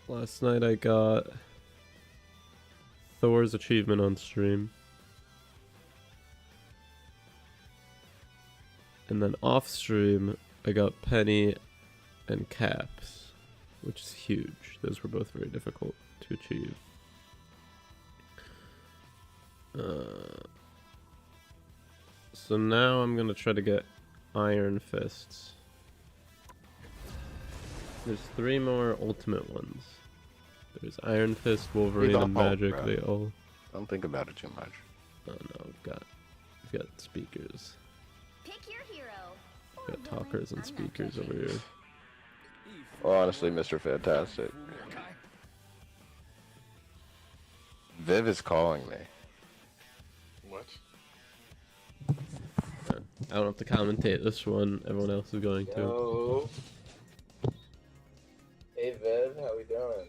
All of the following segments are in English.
Last night I got Thor's achievement on stream. And then off stream, I got Penny and Caps, which is huge. Those were both very difficult to achieve. So now I'm gonna try to get Iron Fists. There's 3 more ultimate ones. There's Iron Fist, Wolverine, and Magic. Bro. They all. Don't think about it too much. Oh no, we've got speakers. Pick your hero. We've got talkers and speakers over here. Well, honestly, Mr. Fantastic. Viv is calling me. What? I don't have to commentate this one. Everyone else is going to. Yo. Hey Viv, how we doing?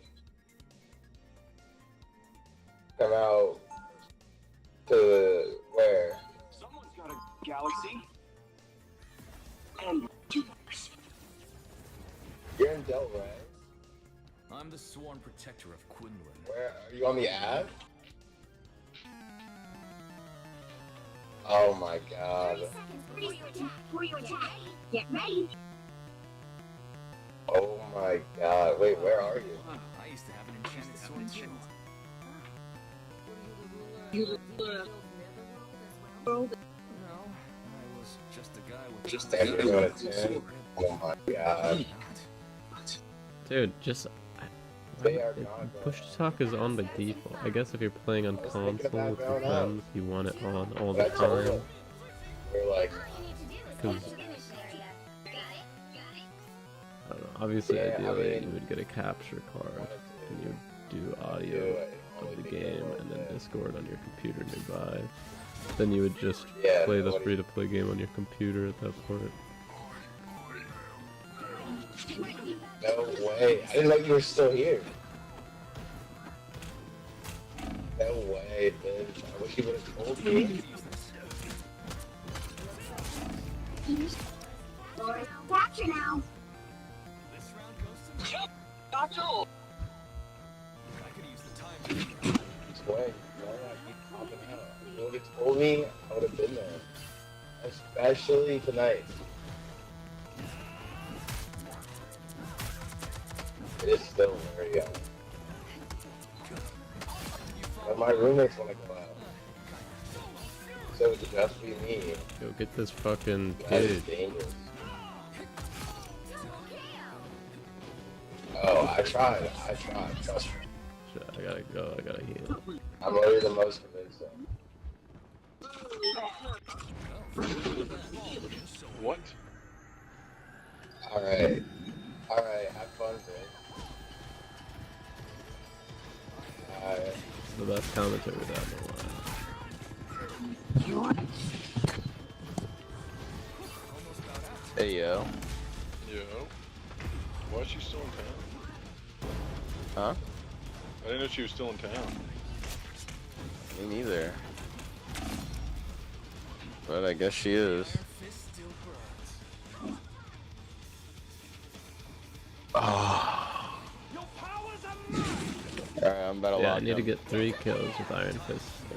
Come out to where? Someone's got a galaxy. And You're in Del Rey? I'm the sworn protector of Quinlan. Where are you on the app? Oh my god. 30 seconds before you attack. Get ready. Oh my god. Wait, where are you? I used to have an enchanted sword too. No, I was just a guy with Just standing on a 10? Oh my god. Dude, just. They are not Push to talk is on by default. I guess if you're playing on was thinking console about with your going up. friends, you want it on all the But I told time. them. We're like, All you need to do is Cause- finish the area. Got it? I don't know. Obviously, Yeah, I ideally, mean- you would get a capture card and you would do audio do it. of the game and then Discord on your computer nearby. Then you would just Yeah, play the nobody- free-to-play game on your computer at that point. No way. I didn't know you were still here. No way, bitch. I wish you would have told me. Capture now. This round goes to me. Gotcha. I could use the time. Just wait. Why do I keep popping out? If you would have told me, I would have been there. Especially tonight. It is still very young. But my roommates want to go out. So it would just be me. Go get this fucking That is dude. dangerous. Oh, I tried. Trust me. Shit, I gotta go. I gotta heal. I'm already the most convincing. What? Alright. Alright, have fun, bro. Alright. It's the best commentary down the line. Hey, yo. Yo. Why is she still in town? Huh? I didn't know she was still in town. Me neither. But I guess she is. Fist still burns. Oh. Alright, I'm about to Yeah, I lock need to him. get 3 kills with Iron Fist. So.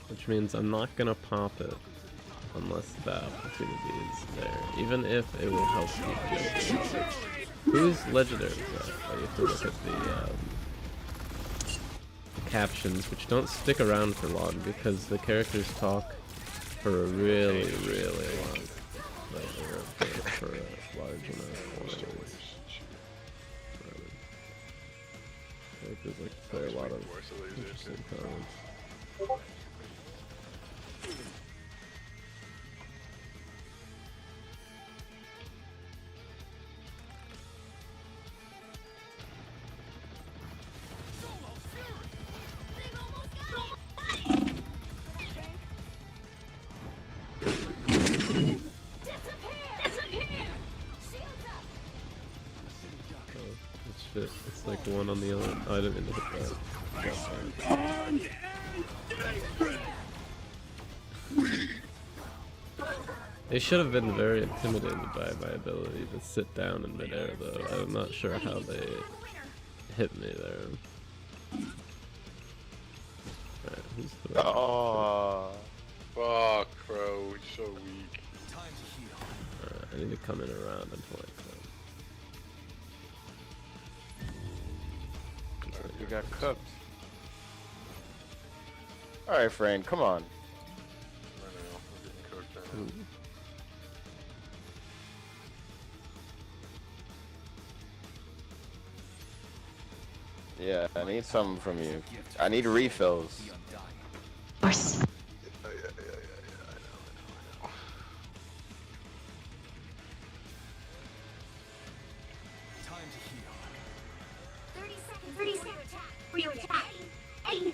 Which means I'm not gonna pop it unless the opportunity is there. Even if it will help you kill. Whose legendary is that? Oh, you have to look at the captions, which don't stick around for long because the characters talk for a really, really long, for a large amount of time. Characters like to play a lot of interesting comments. It's like one on the other. Oh, I didn't mean to hit that. They should have been very intimidated by my ability to sit down in midair, though. I'm not sure how they hit me there. Alright, who's the... Oh. Fuck, bro. He's so weak. Alright, I need to come in around and flank them. You got cooked. Alright, friend, come on. I know. I'm getting cooked right now. Yeah, I need something from you. I need refills. Yeah, I know. Time to heal. 30 seconds. 30 seconds. For your attack. Hey. Did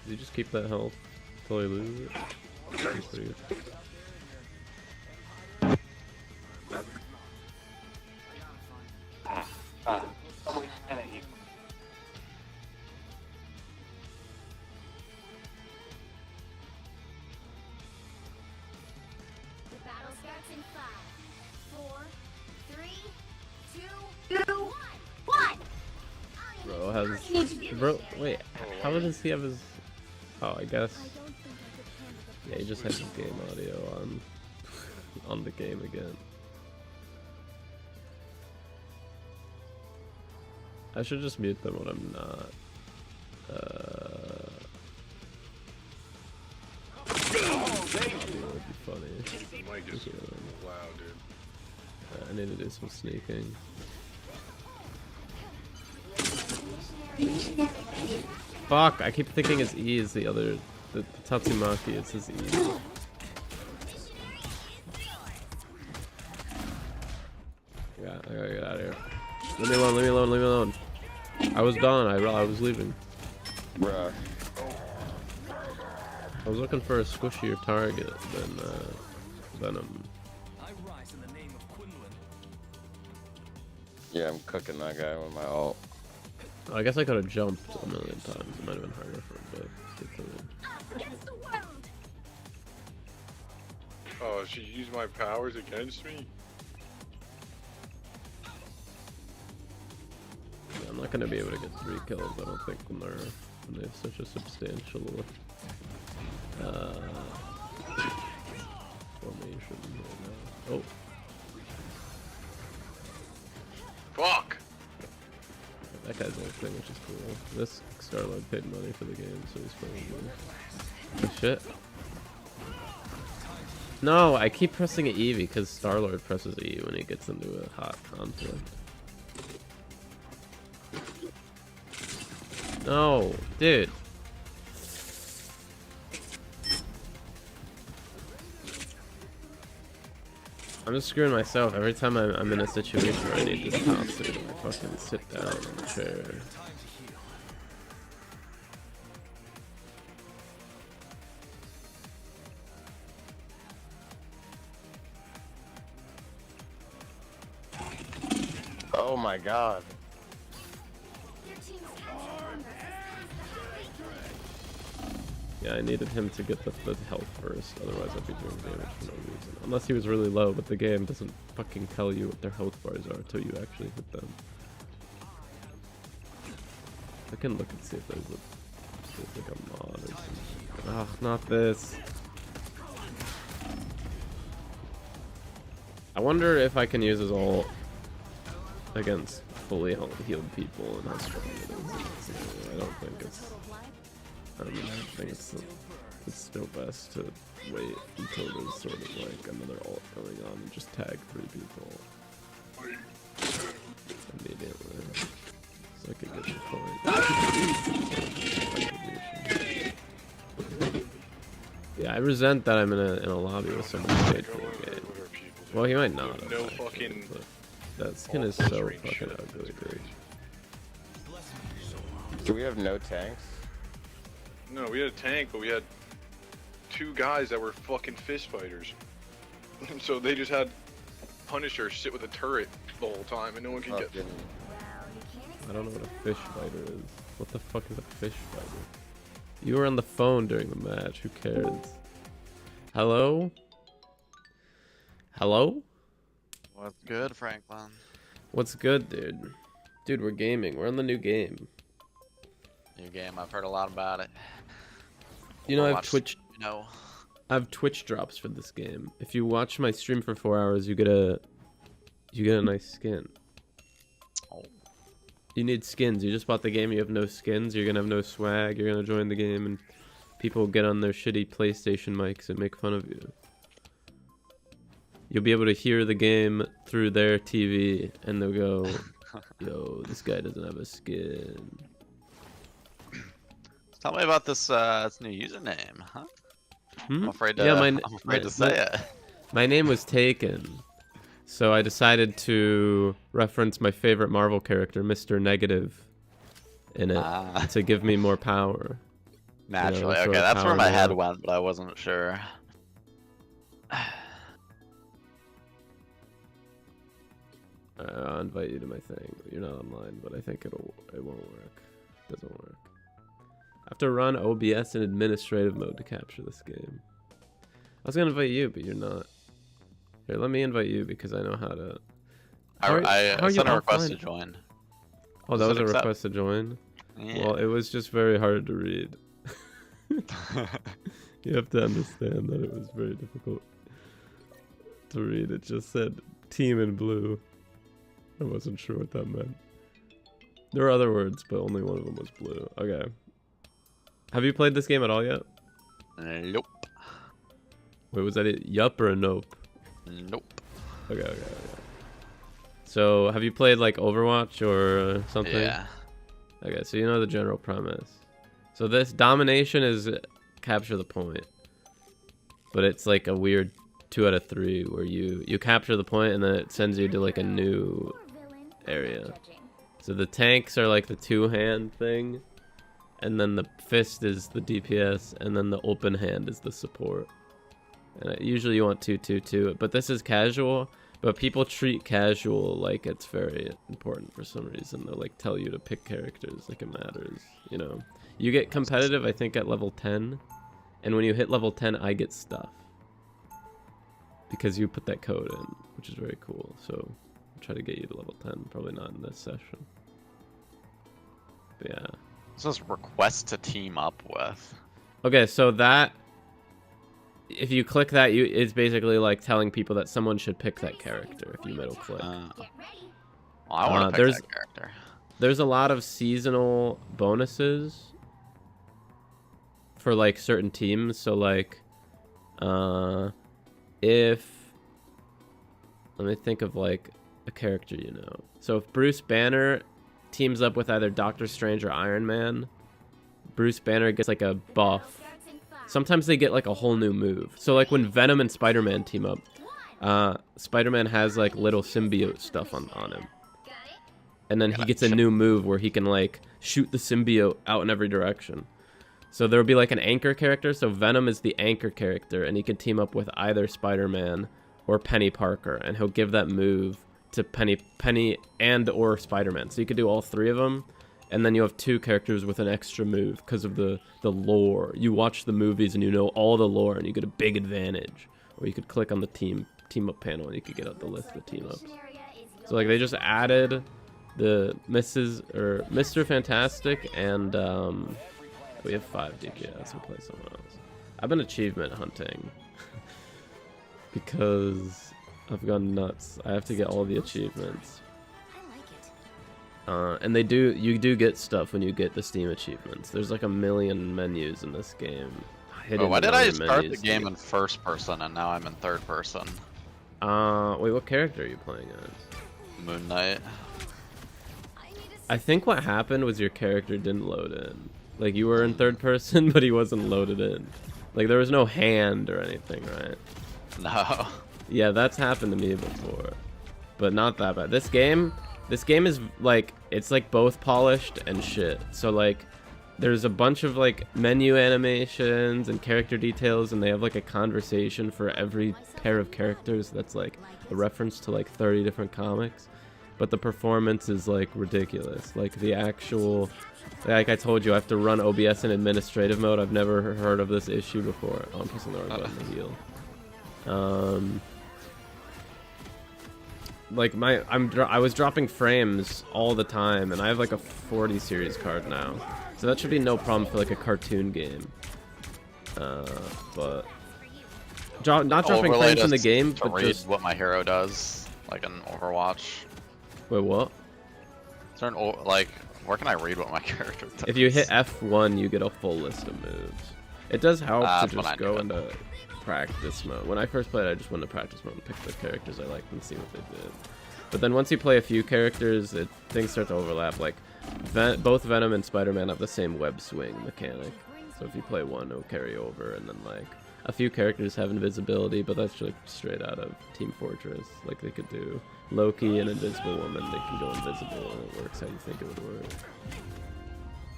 you just keep that health until I lose it? That's pretty good. The battle starts in 5, 4, 3, 2, 1. Bro has... Bro, wait, how does he have his... Oh, I guess... Yeah, he just has his game audio on the game again. I should just mute them when I'm not. That would be funny. The mic is loud, dude. I need to do some sneaking. Fuck, I keep thinking his E is the other... The Tatsumaki is his E. Yeah, I gotta get out of here. Leave me alone, leave me alone, leave me alone. I was done, I was leaving. Bruh. I was looking for a squishier target than Venom. I rise in the name of Quinlan. Yeah, I'm cooking that guy with my ult. I guess I could have jumped a million times. It might have been harder for a bit to get through. Against the world. Oh, she used my powers against me? Yeah, I'm not gonna be able to get 3 kills, I don't think, when they have such a substantial formation right now. Oh. Fuck! That guy's old thing, which is cool. This Star-Lord paid money for the game, so he's probably good. Oh, shit. No, I keep pressing E because Star-Lord presses E when he gets into a hot conflict. No, dude. I'm just screwing myself every time I'm in a situation where I need this top suit. I fucking sit down in the chair. Oh my god. Your team's captured. Yeah, I needed him to get the health first, otherwise I'd be doing damage for no reason. Unless he was really low, but the game doesn't fucking tell you what their health bars are until you actually hit them. I can look and see if there's like a mod or something. Oh, not this. I wonder if I can use his ult against fully healed people and how strong it is. I don't think it's... I think it's still best to wait until there's sort of like another ult going on and just tag 3 people immediately. So I could get the point. Yeah, I resent that I'm in a lobby with someone who paid for the game. Well, he might not have. No actually, fucking... but that skin is so fucking ugly, dude. Do we have no tanks? No, we had a tank, but we had 2 guys that were fucking fist fighters. So they just had Punisher sit with a turret the whole time, and no one could get. Fucking... I don't know what a fish fighter is. What the fuck is a fish fighter? You were on the phone during the match. Who cares? Hello? Hello? What's good, Franklin? What's good, dude? Dude, we're gaming. We're on the new game. New game. I've heard a lot about it. You know, I have Overwatch, Twitch. You know. I have Twitch drops for this game. If you watch my stream for 4 hours, you get a nice skin. Oh. You need skins. You just bought the game. You have no skins. You're gonna have no swag. You're gonna join the game, and people get on their shitty PlayStation mics and make fun of you. You'll be able to hear the game through their TV, and they'll go, "Yo, this guy doesn't have a skin." Tell me about this new username, huh? Hmm? I'm afraid to, Yeah, I'm afraid to say it. My name was taken, so I decided to reference my favorite Marvel character, Mr. Negative, in it to give me more power. Naturally, sort okay, of that's where power my head now. went, but I wasn't sure. I'll invite you to my thing. You're not online, but I think it won't work. It doesn't work. I have to run OBS in administrative mode to capture this game. I was gonna invite you, but you're not. Here, let me invite you because I know how to. I sent a request offline? to join. Oh, that Does was it a accept? request to join? Yeah. Well, it was just very hard to read. You have to understand that it was very difficult to read. It just said team in blue. I wasn't sure what that meant. There were other words, but only one of them was blue. Okay. Have you played this game at all yet? Nope. Wait, was that a yup or a nope? Nope. Okay. So, have you played like Overwatch or something? Yeah. Okay, so you know the general premise. So this domination is capture the point. But it's like a weird 2 out of 3 where you capture the point and then it sends you to like a new area. So the tanks are like the 2-hand thing, and then the fist is the DPS, and then the open hand is the support. And usually you want 2-2-2, but this is casual. But people treat casual like it's very important for some reason. They'll like tell you to pick characters like it matters, you know. You get competitive, I think, at level 10, and when you hit level 10, I get stuff because you put that code in, which is very cool. So I'll try to get you to level 10. Probably not in this session. But yeah. This is request to team up with. Okay, so that, if you click that, it's basically like telling people that someone should pick that character if you middle click. Well, I want to pick that character. There's a lot of seasonal bonuses for like certain teams. So like, if, let me think of like a character, you know. So if Bruce Banner teams up with either Doctor Strange or Iron Man, Bruce Banner gets like a buff. Sometimes they get like a whole new move. So like when Venom and Spider-Man team up, Spider-Man has like little symbiote stuff on him. And then he gets a new move where he can like shoot the symbiote out in every direction. So there'll be like an anchor character. So Venom is the anchor character, and he can team up with either Spider-Man or Penny Parker, and he'll give that move to Penny and or Spider-Man. So you could do all 3 of them, and then you have 2 characters with an extra move because of the lore. You watch the movies and you know all the lore, and you get a big advantage. Or you could click on the team up panel and you could get out the list of team ups. So like they just added the Mr. Fantastic, and we have 5 DPS. We'll play someone else. I've been achievement hunting because I've gone nuts. I have to get all the achievements. And you do get stuff when you get the Steam achievements. There's like a million menus in this game. Oh, why did I start the game in first person and now I'm in third person? Wait, what character are you playing as? Moon Knight. I think what happened was your character didn't load in. Like you were in third person, but he wasn't loaded in. Like there was no hand or anything, right? No. Yeah, that's happened to me before, but not that bad. This game is like, it's like both polished and shit. So like there's a bunch of like menu animations and character details, and they have like a conversation for every pair of characters that's like a reference to like 30 different comics. But the performance is like ridiculous. Like the actual, like I told you, I have to run OBS in administrative mode. I've never heard of this issue before. Oh, I'm pressing the wrong button to heal. like I was dropping frames all the time, and I have like a 40 series card now, so that should be no problem for like a cartoon game. But not dropping Overlay frames in the just game, to but read just what my hero does, like in Overwatch. wait, what? Like, where can I read what my character does? If you hit F1, you get a full list of moves. It does help to when I just do go it. into practice mode. When I first played, I just went to practice mode and picked the characters I liked and see what they did. But then once you play a few characters, things start to overlap. Like, both Venom and Spider-Man have the same web swing mechanic. So if you play one, it'll carry over, and then like a few characters have invisibility, but that's like straight out of Team Fortress. Like they could do Loki and Invisible Woman, they can go invisible and it works how you think it would work.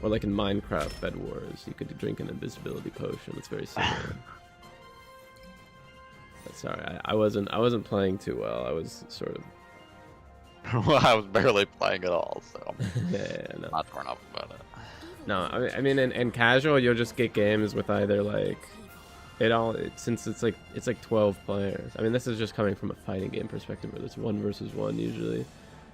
Or like in Minecraft Bed Wars, you could drink an invisibility potion. It's very similar. Sorry, I wasn't playing too well. I was sort of Well, I was barely playing at all, so yeah, no. not torn up about it. No, I mean in casual you'll just get games with either like since it's like 12 players. I mean this is just coming from a fighting game perspective where it's 1 versus 1 usually.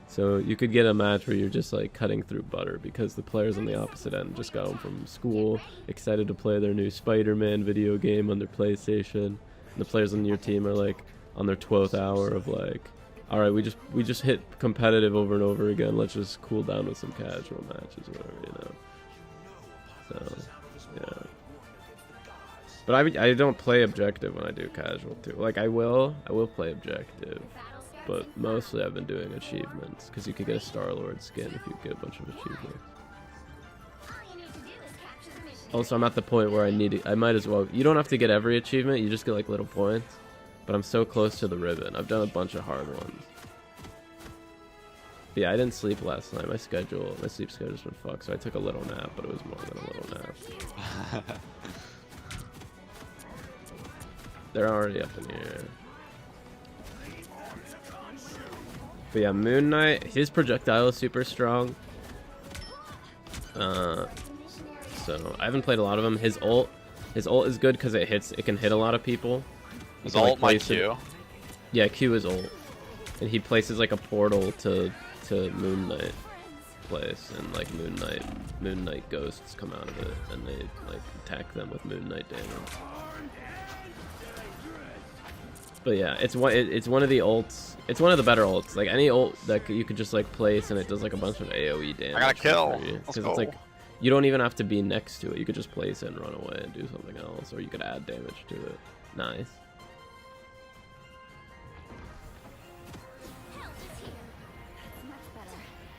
So you could get a match where you're just like cutting through butter because the players on the opposite end just got home from school, excited to play their new Spider-Man video game on their PlayStation. And the players on your team are like on their 12th hour of like, all right, we just hit competitive over and over again. Let's just cool down with some casual matches or whatever, you know. So, yeah. But I don't play objective when I do casual too. Like I will play objective, but mostly I've been doing achievements because you could get a Star-Lord skin if you get a bunch of achievements. Also, I'm at the point where I might as well. You don't have to get every achievement. You just get like little points. But I'm so close to the ribbon. I've done a bunch of hard ones. But yeah, I didn't sleep last night. My sleep schedule's been fucked. So I took a little nap, but it was more than a little nap. They're already up in the air. But yeah, Moon Knight, his projectile is super strong. So I haven't played a lot of them. His ult is good because it can hit a lot of people. His ult, my Q. Yeah, Q is ult, and he places like a portal to Moon Knight place, and like Moon Knight ghosts come out of it, and they like attack them with Moon Knight damage. But yeah, it's one of the ults. It's one of the better ults. Like any ult that you could just like place, and it does like a bunch of AOE damage. I got a kill. Because it's like you don't even have to be next to it. You could just place it and run away and do something else, or you could add damage to it. Nice.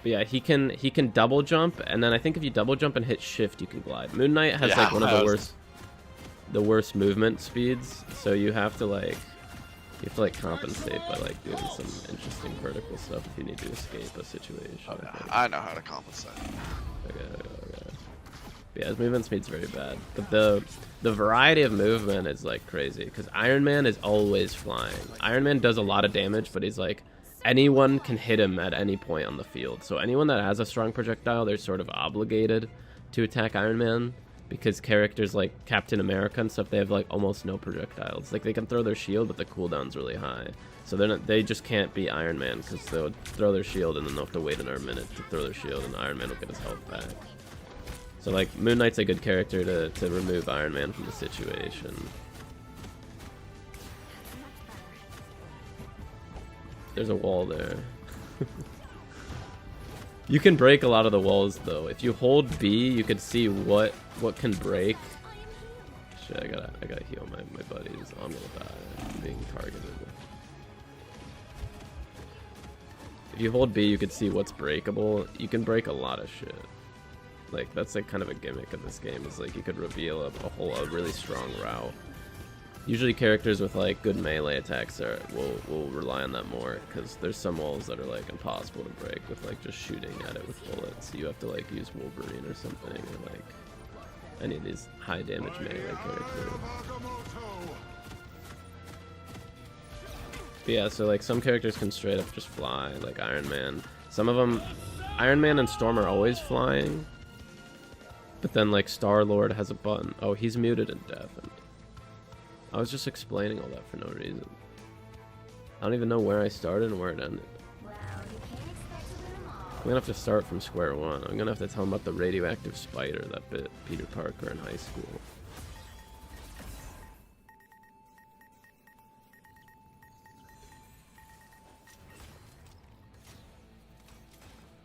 But yeah, he can double jump, and then I think if you double jump and hit shift, you can glide. Moon Knight has like one of the worst movement speeds, so you have to like compensate by like doing some interesting vertical stuff if you need to escape a situation. I know how to compensate. Okay. But yeah, his movement speed's very bad, but the variety of movement is like crazy because Iron Man is always flying. Iron Man does a lot of damage, but he's like anyone can hit him at any point on the field. So anyone that has a strong projectile, they're sort of obligated to attack Iron Man because characters like Captain America and stuff, they have like almost no projectiles. Like they can throw their shield, but the cooldown's really high. So they just can't beat Iron Man because they'll throw their shield and then they'll have to wait another minute to throw their shield, and Iron Man will get his health back. So like Moon Knight's a good character to remove Iron Man from the situation. There's a wall there. You can break a lot of the walls though. If you hold B, you can see what can break. Shit, I gotta heal my buddies. I'm gonna die. I'm being targeted. If you hold B, you can see what's breakable. You can break a lot of shit. Like that's like kind of a gimmick of this game. Is like you could reveal a really strong route. Usually characters with like good melee attacks will rely on that more because there's some walls that are like impossible to break with like just shooting at it with bullets. You have to like use Wolverine or something, or like any of these high damage melee characters. But yeah, so like some characters can straight up just fly, like Iron Man. Some of them, Iron Man and Storm are always flying, but then like Star-Lord has a button. Oh, he's muted and deafened. I was just explaining all that for no reason. I don't even know where I started and where it ended. I'm gonna have to start from square one. I'm gonna have to tell him about the radioactive spider that bit Peter Parker in high school.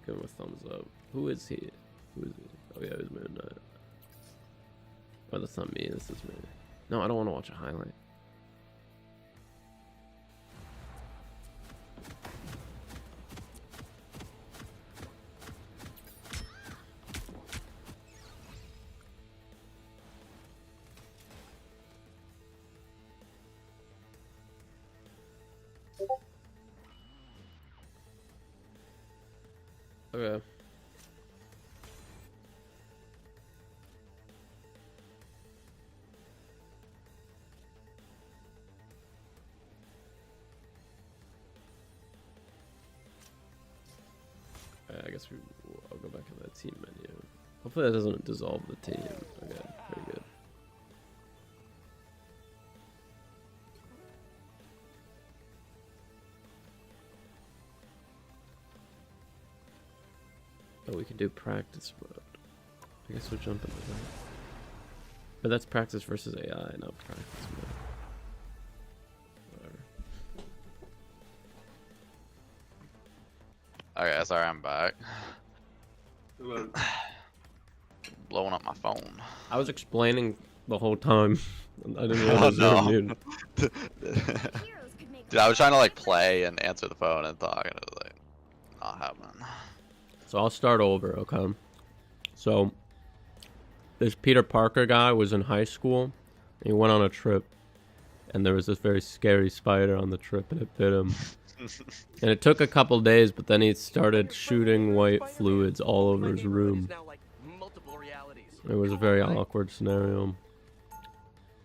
Give him a thumbs up. Who is he? Who is he? Oh yeah, he's Moon Knight. Oh, that's not me. This is me. No, I don't want to watch a highlight. Okay. I guess I'll go back to that team menu. Hopefully that doesn't dissolve the team. Okay, very good. Oh, we can do practice mode. I guess we'll jump into that. But that's practice versus AI, not practice mode. Okay, sorry, I'm back. Blowing up my phone. I was explaining the whole time. I didn't realize you were muted. Dude, I was trying to like play and answer the phone and talk, and it was like not happening. So I'll start over, okay? So this Peter Parker guy was in high school, and he went on a trip, and there was this very scary spider on the trip, and it bit him. And it took a couple days, but then he started shooting white fluids all over his room. It was a very awkward scenario.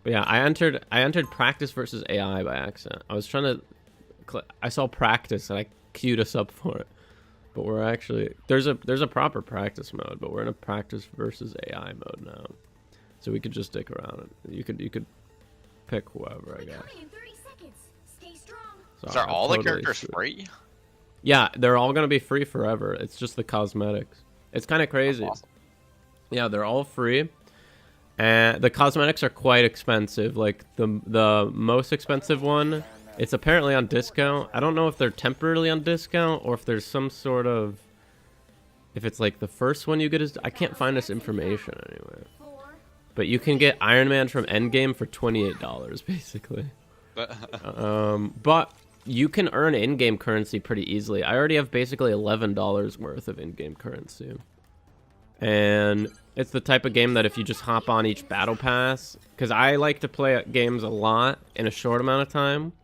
But yeah, I entered practice versus AI by accident. I was trying to, I saw practice and I queued us up for it. But we're actually, there's a proper practice mode, but we're in a practice versus AI mode now. So we could just stick around. You could pick whoever, I guess. So are all the characters free? Yeah, they're all gonna be free forever. It's just the cosmetics. It's kind of crazy. Awesome. Yeah, they're all free, and the cosmetics are quite expensive. Like the most expensive one, it's apparently on discount. I don't know if they're temporarily on discount or if there's some sort of, if it's like the first one you get is, I can't find this information anywhere. But you can get Iron Man from Endgame for $28 basically. But you can earn in-game currency pretty easily. I already have basically $11 worth of in-game currency. And it's the type of game that if you just hop on each battle pass, because I like to play games a lot in a short amount of time,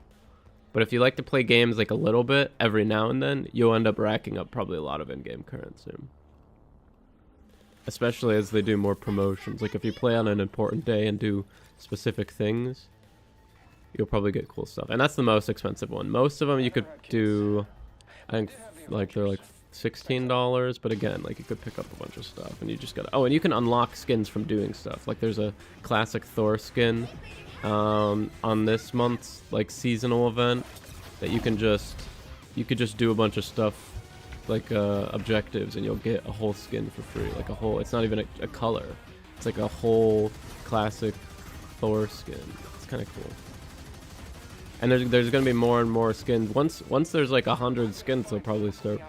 but if you like to play games like a little bit every now and then, you'll end up racking up probably a lot of in-game currency. Especially as they do more promotions. Like if you play on an important day and do specific things, you'll probably get cool stuff. And that's the most expensive one. Most of them you could do, I think, like they're like $16, but again, like you could pick up a bunch of stuff and you just gotta, oh, and you can unlock skins from doing stuff. Like there's a classic Thor skin on this month's like seasonal event that you could just do a bunch of stuff like objectives and you'll get a whole skin for free. Like a whole, it's not even a color. It's like a whole classic Thor skin. It's kind of cool. And there's gonna be more and more skins. Once there's like 100 skins, they'll probably start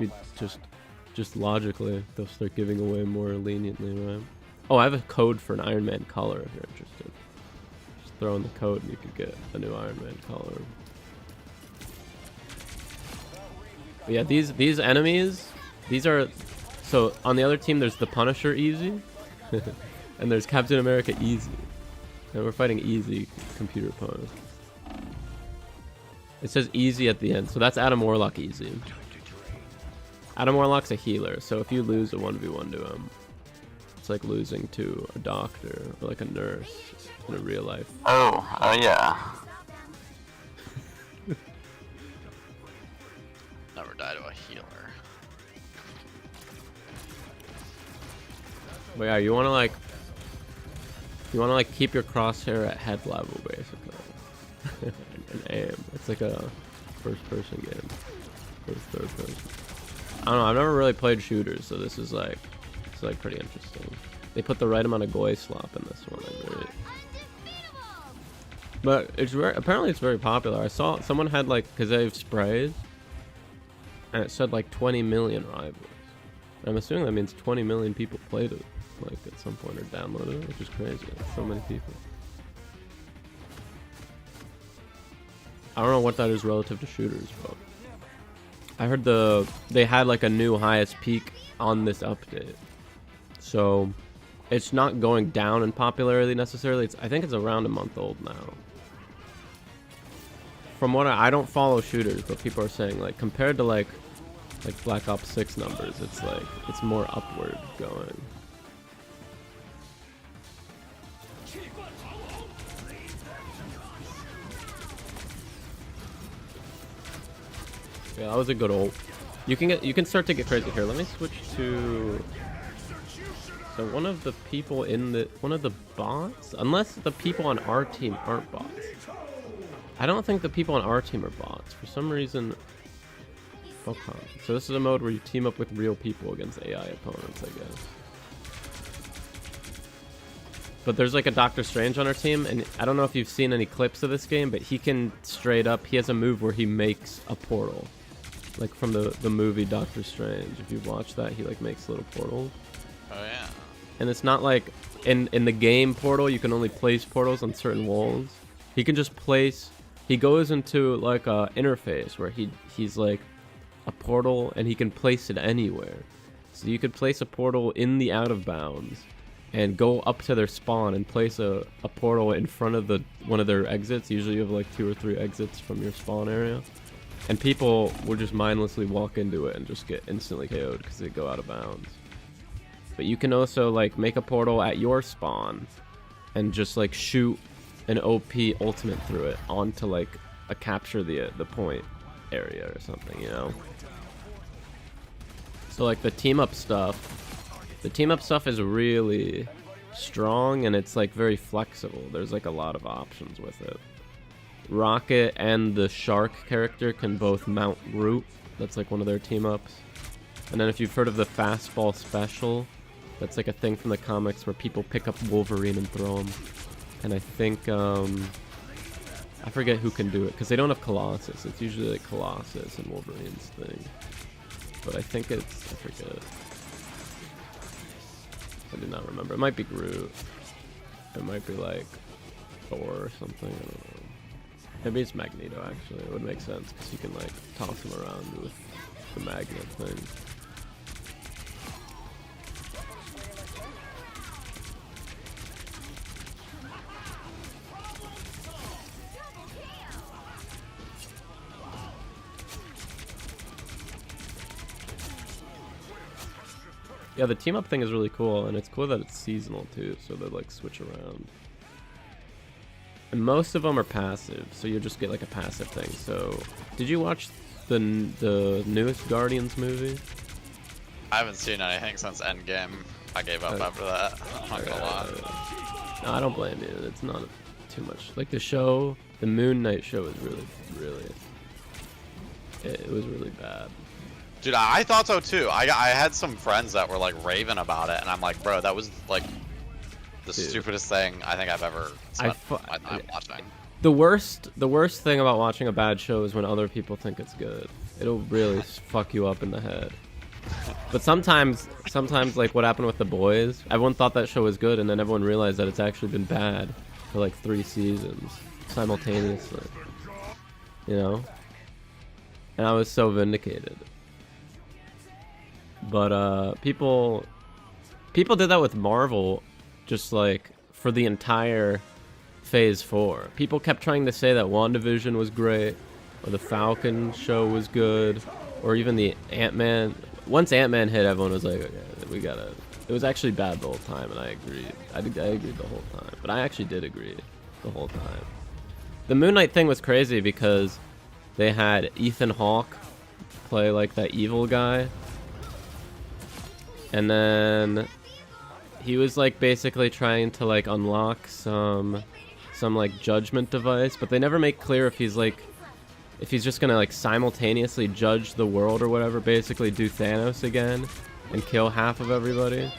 just logically they'll start giving away more leniently, right? Oh, I have a code for an Iron Man color if you're interested. Just throw in the code and you could get a new Iron Man color. But yeah, these enemies, these are, so on the other team there's the Punisher easy, and there's Captain America easy, and we're fighting easy computer opponents. It says easy at the end, so that's Adam Warlock easy. Adam Warlock's a healer, so if you lose a 1v1 to him, it's like losing to a doctor or like a nurse in a real life. Oh yeah. Never die to a healer. But yeah, you wanna like keep your crosshair at head level basically. And aim. It's like a first person game. Or third person. I don't know. I've never really played shooters, so this is like, it's like pretty interesting. They put the right amount of goy slop in this one. I agree. But it's apparently it's very popular. I saw someone had like, because they have sprays, and it said like 20 million rivals. I'm assuming that means 20 million people played it, like at some point, or downloaded it, which is crazy. That's so many people. I don't know what that is relative to shooters, but I heard they had like a new highest peak on this update. So it's not going down in popularity necessarily. I think it's around a month old now. From what I don't follow shooters, but people are saying like compared to like Black Ops 6 numbers, it's like it's more upward going. Yeah, that was a good old. You can start to get crazy here. Let me switch to. So one of the people in one of the bots, unless the people on our team aren't bots. I don't think the people on our team are bots. For some reason. Okay. So this is a mode where you team up with real people against AI opponents, I guess. But there's like a Doctor Strange on our team, and I don't know if you've seen any clips of this game, but he can straight up, he has a move where he makes a portal. Like from the movie Doctor Strange. If you watch that, he like makes little portals. Oh yeah. And it's not like in the game Portal, you can only place portals on certain walls. He can just place, he goes into like a interface where he's like a portal, and he can place it anywhere. So you could place a portal in the out of bounds and go up to their spawn and place a portal in front of one of their exits. Usually you have like 2 or 3 exits from your spawn area. And people will just mindlessly walk into it and just get instantly KO'd because they go out of bounds. But you can also like make a portal at your spawn and just like shoot an OP ultimate through it onto like a capture the point area or something, you know? So like the team up stuff is really strong, and it's like very flexible. There's like a lot of options with it. Rocket and the Shark character can both mount Groot. That's like one of their team ups. And then if you've heard of the fastball special, that's like a thing from the comics where people pick up Wolverine and throw him. And I think I forget who can do it because they don't have Colossus. It's usually like Colossus and Wolverine's thing. But I think it's, I forget. I do not remember. It might be Groot. It might be like Thor or something. I don't know. Maybe it's Magneto actually. It would make sense because you can like toss him around with the magnet thing. Yeah, the team up thing is really cool, and it's cool that it's seasonal too, so they like switch around. And most of them are passive, so you just get like a passive thing. So, did you watch the newest Guardians movie? I haven't seen anything since Endgame. I gave up after that. I'm not gonna lie. No, I don't blame you. It's not too much. Like the show, the Moon Knight show is really, it was really bad. Dude, I thought so too. I had some friends that were like raving about it, and I'm like, bro, that was like the stupidest thing I think I've ever spent my time watching. The worst thing about watching a bad show is when other people think it's good. It'll really fuck you up in the head. But sometimes like what happened with The Boys, everyone thought that show was good, and then everyone realized that it's actually been bad for like 3 seasons simultaneously. You know? And I was so vindicated. But people did that with Marvel, just like for the entire Phase 4. People kept trying to say that WandaVision was great, or the Falcon show was good, or even the Ant-Man. Once Ant-Man hit, everyone was like, okay, we gotta. It was actually bad the whole time, and I agreed. I agreed the whole time, but I actually did agree the whole time. The Moon Knight thing was crazy because they had Ethan Hawke play like that evil guy. And then he was like basically trying to like unlock some like judgment device, but they never make clear if he's like if he's just gonna like simultaneously judge the world or whatever, basically do Thanos again and kill half of everybody,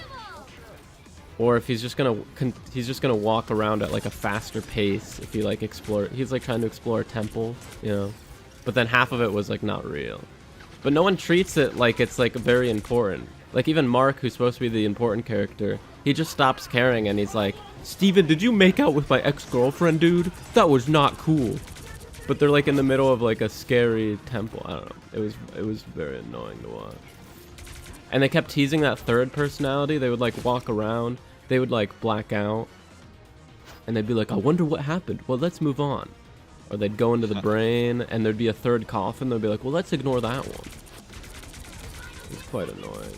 or if he's just gonna walk around at like a faster pace. If he like he's like trying to explore a temple, you know, but then half of it was like not real. But no one treats it like it's like very important. Like even Mark, who's supposed to be the important character, he just stops caring and he's like, Steven, did you make out with my ex-girlfriend, dude? That was not cool. But they're like in the middle of like a scary temple. I don't know. It was very annoying to watch. And they kept teasing that third personality. They would like walk around. They would like black out. And they'd be like, I wonder what happened. Well, let's move on. Or they'd go into the brain and there'd be a third coffin. They'd be like, well, let's ignore that one. It's quite annoying.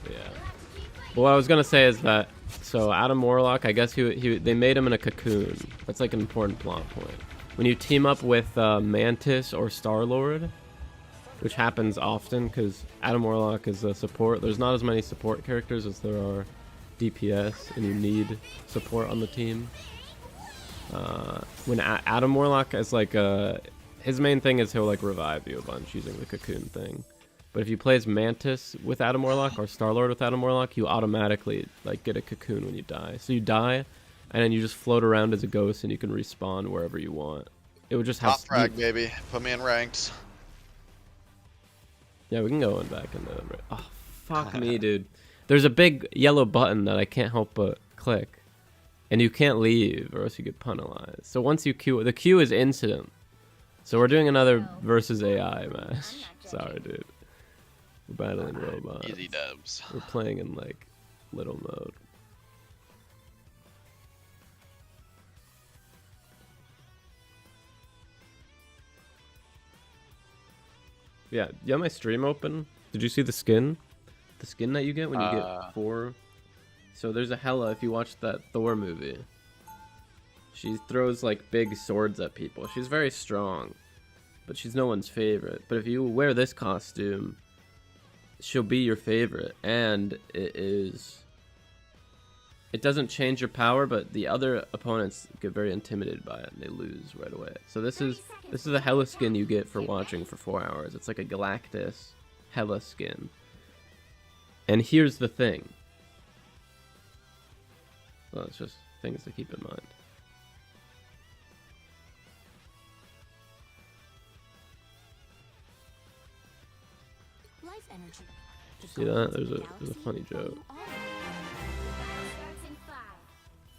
Yeah. But what I was gonna say is that, so Adam Warlock, I guess they made him in a cocoon. That's like an important plot point. When you team up with Mantis or Star-Lord, which happens often because Adam Warlock is a support. There's not as many support characters as there are DPS, and you need support on the team. When Adam Warlock is like his main thing is he'll like revive you a bunch using the cocoon thing. But if you play as Mantis with Adam Warlock or Star-Lord with Adam Warlock, you automatically like get a cocoon when you die. So you die, and then you just float around as a ghost, and you can respawn wherever you want. It would just have Top frag, baby. Put me in ranked. Yeah, we can go back into it. Oh, fuck me, dude. There's a big yellow button that I can't help but click. And you can't leave, or else you get penalized. So once you queue, the queue is incident. So we're doing another versus AI match. Sorry, dude. We're battling robots. Easy dubs. We're playing in, like, little mode. Yeah, you have my stream open? Did you see the skin? The skin that you get when you get 4... So there's a Hela, if you watch that Thor movie. She throws, like, big swords at people. She's very strong, but she's no one's favorite. But if you wear this costume, she'll be your favorite. And it doesn't change your power, but the other opponents get very intimidated by it, and they lose right away. So this is a Hela skin you get for watching for 4 hours. It's like a Galactus Hela skin. And here's the thing. Well, it's just things to keep in mind. Life energy. See that? There's a funny joke. Starts in 5,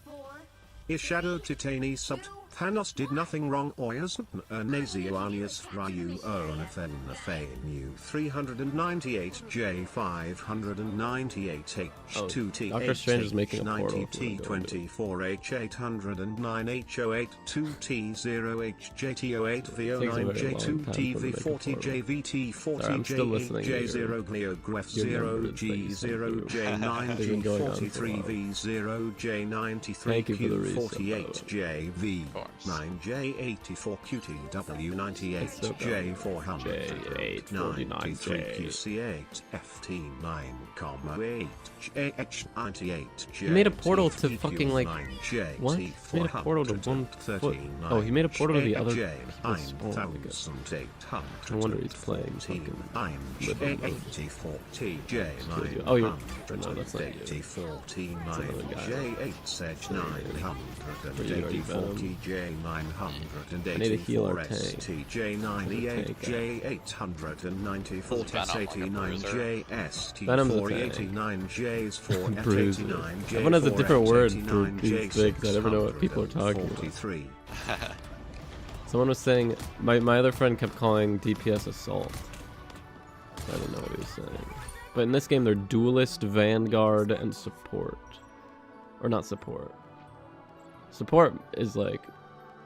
4, Is Shadow Titani subbed? Thanos did nothing wrong. Oyas Nazianius Ryu Onafen Fanu 398 J 598 H2T Doctor Strange is making a portal. 90T24 H 809 H08 2T 0 H JT08 V09 J2T V40 JVT 40 J8 J0 Gneograph 0 G0 J9 G43 V0 J93 Q48 JV 9J84 QTW98 J400 93 QC8 FT9,8 JH98 He made a portal to fucking like what? He made a portal to one foot. Oh, he made a portal to the other. Oh, no wonder he's playing fucking Oh, you're no, that's not you. I need to heal our tank. TJ98 J894 S89 JS Venom's J's 4 Bruiser. F89 Everyone has a different word for these things. I never know what people are talking about. Someone was saying, my other friend kept calling DPS assault. I didn't know what he was saying. But in this game, they're duelist, vanguard, and support. Or not support. Support is like,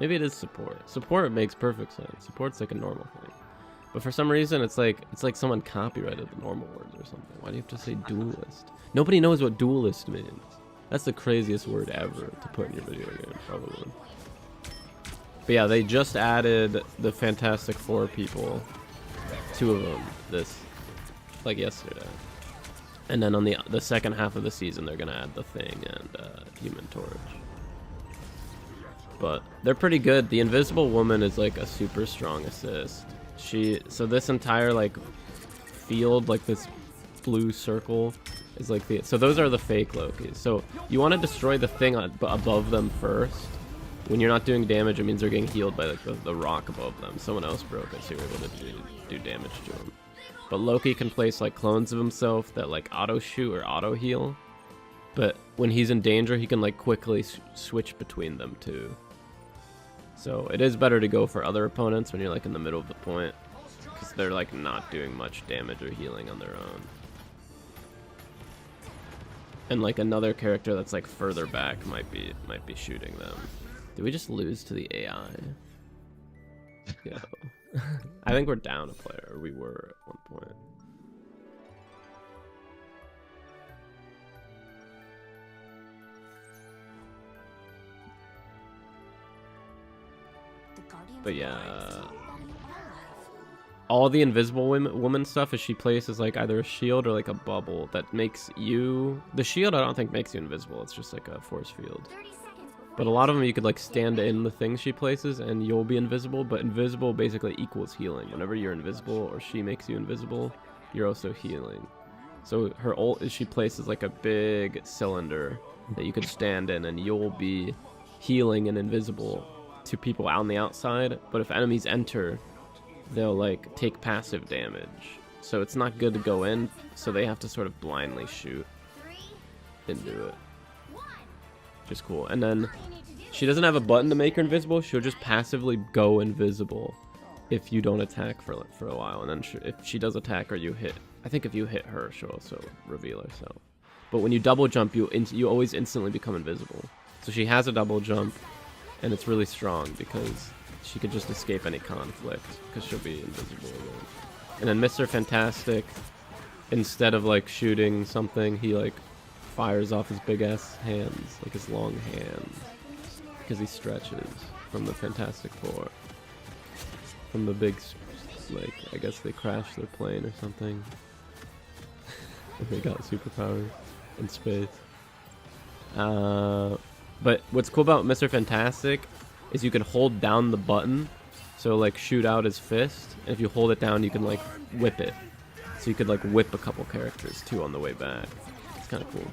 maybe it is support. Support makes perfect sense. Support's like a normal thing. But for some reason, it's like someone copyrighted the normal words or something. Why do you have to say duelist? Nobody knows what duelist means. That's the craziest word ever to put in your video game, probably. But yeah, they just added the Fantastic Four people. 2 of them, like yesterday. And then on the second half of the season, they're gonna add the Thing and Human Torch. But they're pretty good. The Invisible Woman is like a super strong assist. So this entire like field, like this blue circle, is like so those are the fake Lokis. So you want to destroy the Thing above them first. When you're not doing damage, it means they're getting healed by like the rock above them. Someone else broke it, so you're able to do damage to them. But Loki can place like clones of himself that like auto shoot or auto heal. But when he's in danger, he can like quickly switch between them too. So it is better to go for other opponents when you're like in the middle of the point, because they're like not doing much damage or healing on their own. And like another character that's like further back might be shooting them. Did we just lose to the AI? Yeah. I think we're down a player, or we were at one point. But yeah, all the Invisible Woman stuff is she places like either a shield or like a bubble that makes you... The shield I don't think makes you invisible, it's just like a force field. But a lot of them you could like stand in the things she places and you'll be invisible, but invisible basically equals healing. Whenever you're invisible or she makes you invisible, you're also healing. So her ult is she places like a big cylinder that you could stand in and you'll be healing and invisible to people out on the outside, but if enemies enter, they'll like take passive damage. So it's not good to go in, so they have to sort of blindly shoot into it. Which is cool. And then she doesn't have a button to make her invisible, she'll just passively go invisible if you don't attack for a while. And then if she does attack or you hit, I think if you hit her, she'll also reveal herself. But when you double jump, you always instantly become invisible. So she has a double jump, and it's really strong because she could just escape any conflict because she'll be invisible again. And then Mr. Fantastic, instead of like shooting something, he like fires off his big ass hands, like his long hands, because he stretches from the Fantastic Four. From the big, like, I guess they crashed their plane or something. And they got superpowers in space. But what's cool about Mr. Fantastic is you can hold down the button, so like shoot out his fist, and if you hold it down you can like whip it. So you could like whip a couple characters too on the way back. It's kind of cool.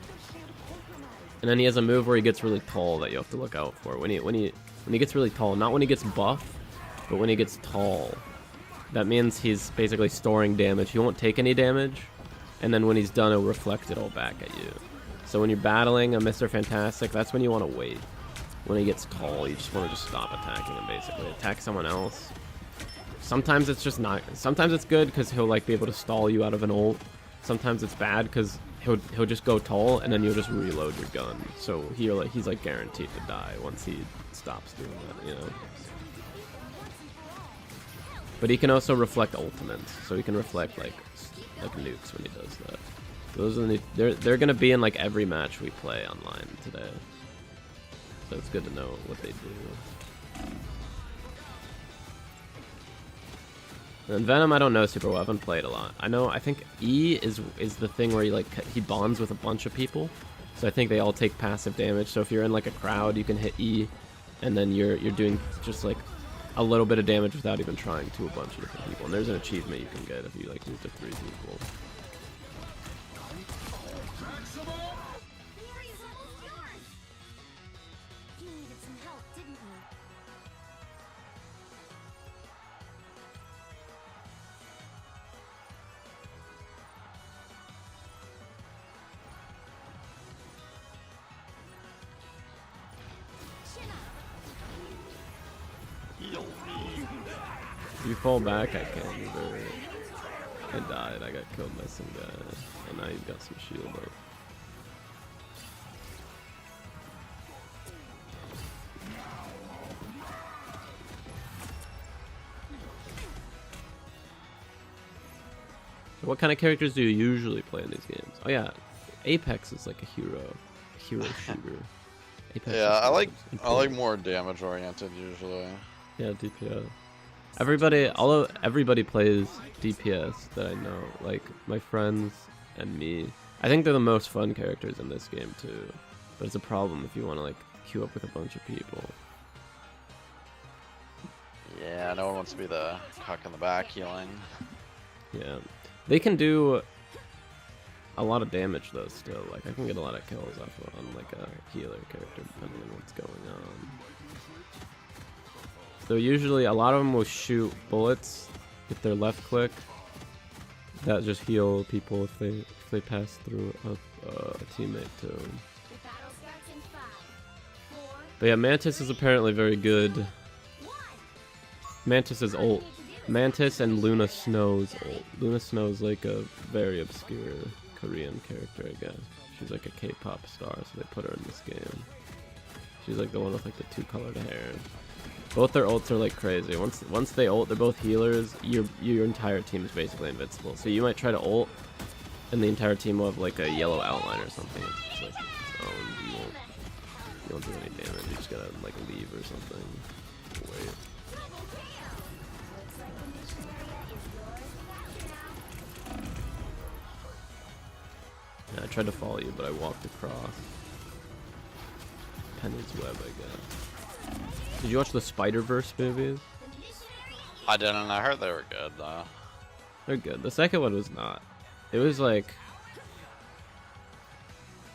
And then he has a move where he gets really tall that you have to look out for. When he gets really tall, not when he gets buff, but when he gets tall. That means he's basically storing damage. He won't take any damage, and then when he's done, he'll reflect it all back at you. So when you're battling a Mr. Fantastic, that's when you want to wait. When he gets tall, you just want to stop attacking him, basically. Attack someone else. Sometimes it's just not... Sometimes it's good, because he'll like be able to stall you out of an ult. Sometimes it's bad, because he'll just go tall, and then you'll just reload your gun. So he's like guaranteed to die once he stops doing that, you know? But he can also reflect ultimates, so he can reflect like nukes when he does that. Those are they're gonna be in like every match we play online today, so it's good to know what they do. And Venom, I don't know super well. I haven't played a lot. I think E is the thing where he bonds with a bunch of people, so I think they all take passive damage. So if you're in like a crowd, you can hit E, and then you're doing just like a little bit of damage without even trying to a bunch of different people. And there's an achievement you can get if you like move to 3 people. If you fall back, I can't either. I died. I got killed by some guy. And now you've got some shield up. So what kind of characters do you usually play in these games? Oh yeah, Apex is like a hero shooter. Apex, yeah, I like more damage oriented usually. Yeah, DPS. Everybody plays DPS that I know, like my friends and me. I think they're the most fun characters in this game too, but it's a problem if you want to like queue up with a bunch of people. Yeah, no one wants to be the cuck in the back healing. Yeah, they can do a lot of damage though. Still, like I can get a lot of kills off on like a healer character depending on what's going on. So usually a lot of them will shoot bullets with their left click that just heal people if they pass through a teammate too. The battle starts in 5, 4, But yeah, Mantis is apparently very good. 1. Mantis is ult. Mantis and Luna Snow's ult. Luna Snow's like a very obscure Korean character, I guess. She's like a K-pop star, so they put her in this game. She's like the one with like the 2-colored hair. Both their ults are like crazy. Once they ult, they're both healers. Your entire team is basically invincible. So you might try to ult, and the entire team will have like a yellow outline or something. It's like its own. You won't do any damage. You just gotta like leave or something. Wait. Yeah, I tried to follow you, but I walked across. Penny's web, I guess. Did you watch the Spider-Verse movies? I didn't. I heard they were good though. They're good. The second one was not. It was like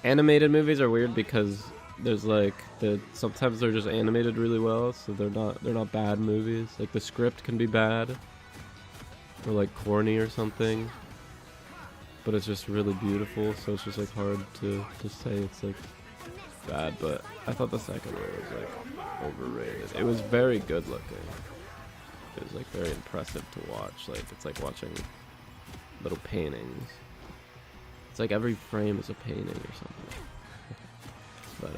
animated movies are weird because there's like sometimes they're just animated really well, so they're not bad movies. Like the script can be bad or like corny or something, but it's just really beautiful, so it's just like hard to say it's like bad. But I thought the second one was like overrated. It was very good looking. It was like very impressive to watch. Like it's like watching little paintings. It's like every frame is a painting or something. But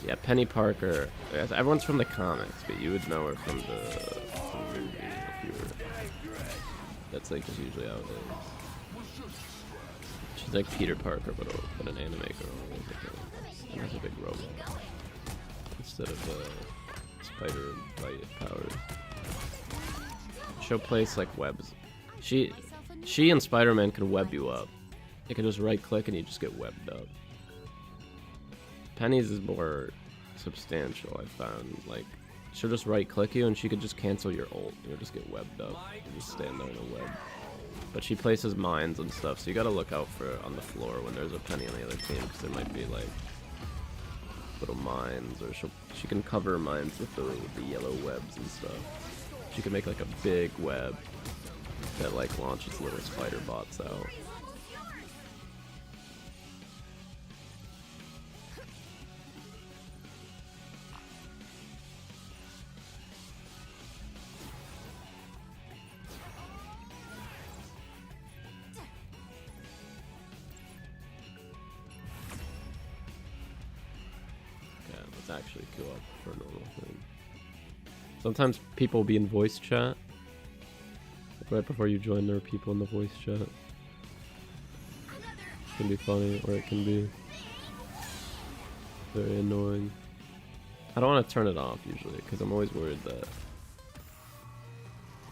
yeah, Penny Parker. Everyone's from the comics, but you would know her from the movie if you were. That's like just usually how it is. She's like Peter Parker, but an anime girl. She has a big robot instead of spider bite powers. She'll place like webs. She and Spider-Man can web you up. You can just right click and you just get webbed up. Penny's is more substantial, I found. Like, she'll just right click you and she could just cancel your ult. You'll just get webbed up. You just stand there in a web. But she places mines and stuff, so you gotta look out for on the floor when there's a Penny on the other team, because there might be like little mines, or she can cover mines with the yellow webs and stuff. She can make like a big web that like launches little spider bots out. Actually queue up for a normal thing. Sometimes people will be in voice chat. Right before you join, there are people in the voice chat. It can be funny, or it can be very annoying. I don't want to turn it off usually, because I'm always worried that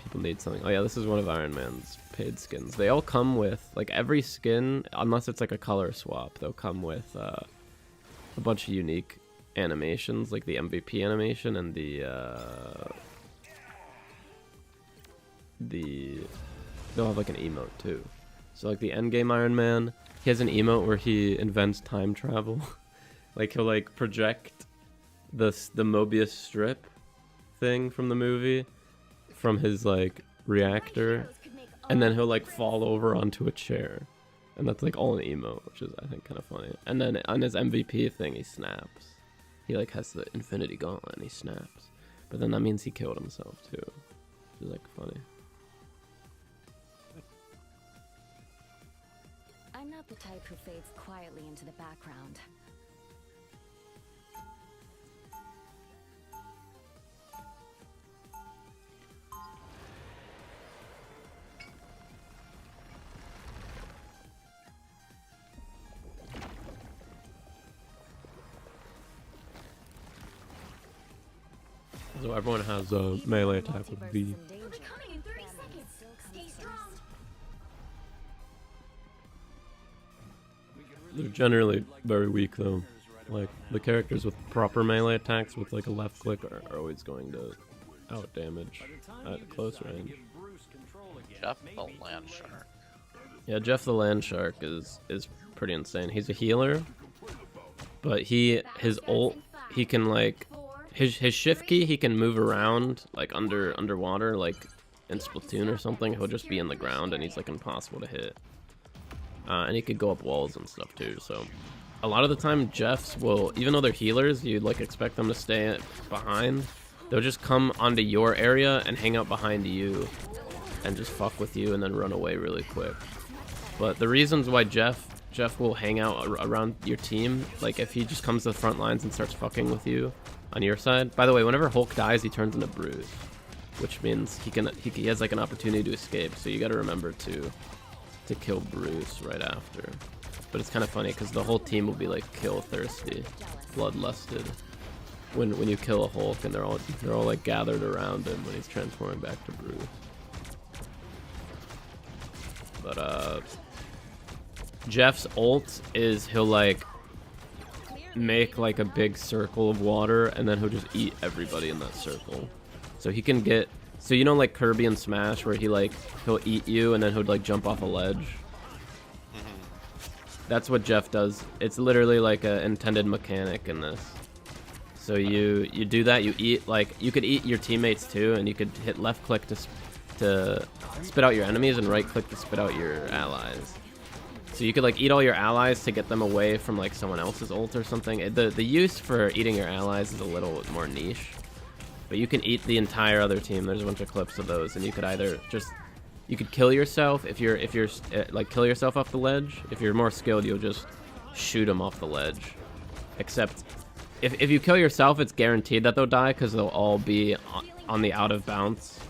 people need something. Oh yeah, this is one of Iron Man's paid skins. They all come with, like every skin, unless it's like a color swap, they'll come with a bunch of unique animations, like the MVP animation and they'll have like an emote too. So like the endgame Iron Man, he has an emote where he invents time travel. Like he'll like project the Mobius strip thing from the movie from his like reactor, and then he'll like fall over onto a chair, and that's like all an emote, which is I think kind of funny. And then on his MVP thing, he snaps. He like has the Infinity Gauntlet and he snaps. But then that means he killed himself too. Which is like funny. I'm not the type who fades quietly into the background. So everyone has a melee attack with V. We're coming in 30 seconds. Stay strong. They're generally very weak though. Like the characters with proper melee attacks with like a left click are always going to out damage at close range. Jeff the Land Shark. Yeah, Jeff the Land Shark is pretty insane. He's a healer, but his ult, he can like his shift key, he can move around like underwater, like in Splatoon or something. He'll just be in the ground and he's like impossible to hit. And he could go up walls and stuff too. So a lot of the time Jeffs will, even though they're healers, you'd like expect them to stay behind. They'll just come onto your area and hang out behind you and just fuck with you and then run away really quick. But the reasons why Jeff will hang out around your team, like if he just comes to the front lines and starts fucking with you on your side. By the way, whenever Hulk dies, he turns into Bruce, which means he has like an opportunity to escape. So you got to remember to kill Bruce right after. But it's kind of funny because the whole team will be like kill thirsty, bloodlusted when you kill a Hulk, and they're all like gathered around him when he's transforming back to Bruce. But Jeff's ult is he'll like make like a big circle of water and then he'll just eat everybody in that circle. So he can get, so you know like Kirby and Smash where he'll eat you and then he'll like jump off a ledge. That's what Jeff does. It's literally like an intended mechanic in this. So you do that, you eat, like you could eat your teammates too, and you could hit left click to spit out your enemies and right click to spit out your allies. So you could like eat all your allies to get them away from like someone else's ult or something. The use for eating your allies is a little more niche, but you can eat the entire other team. There's a bunch of clips of those, and you could either you could kill yourself if you're like kill yourself off the ledge. If you're more skilled, you'll just shoot them off the ledge. Except if you kill yourself, it's guaranteed that they'll die because they'll all be on the out of bounds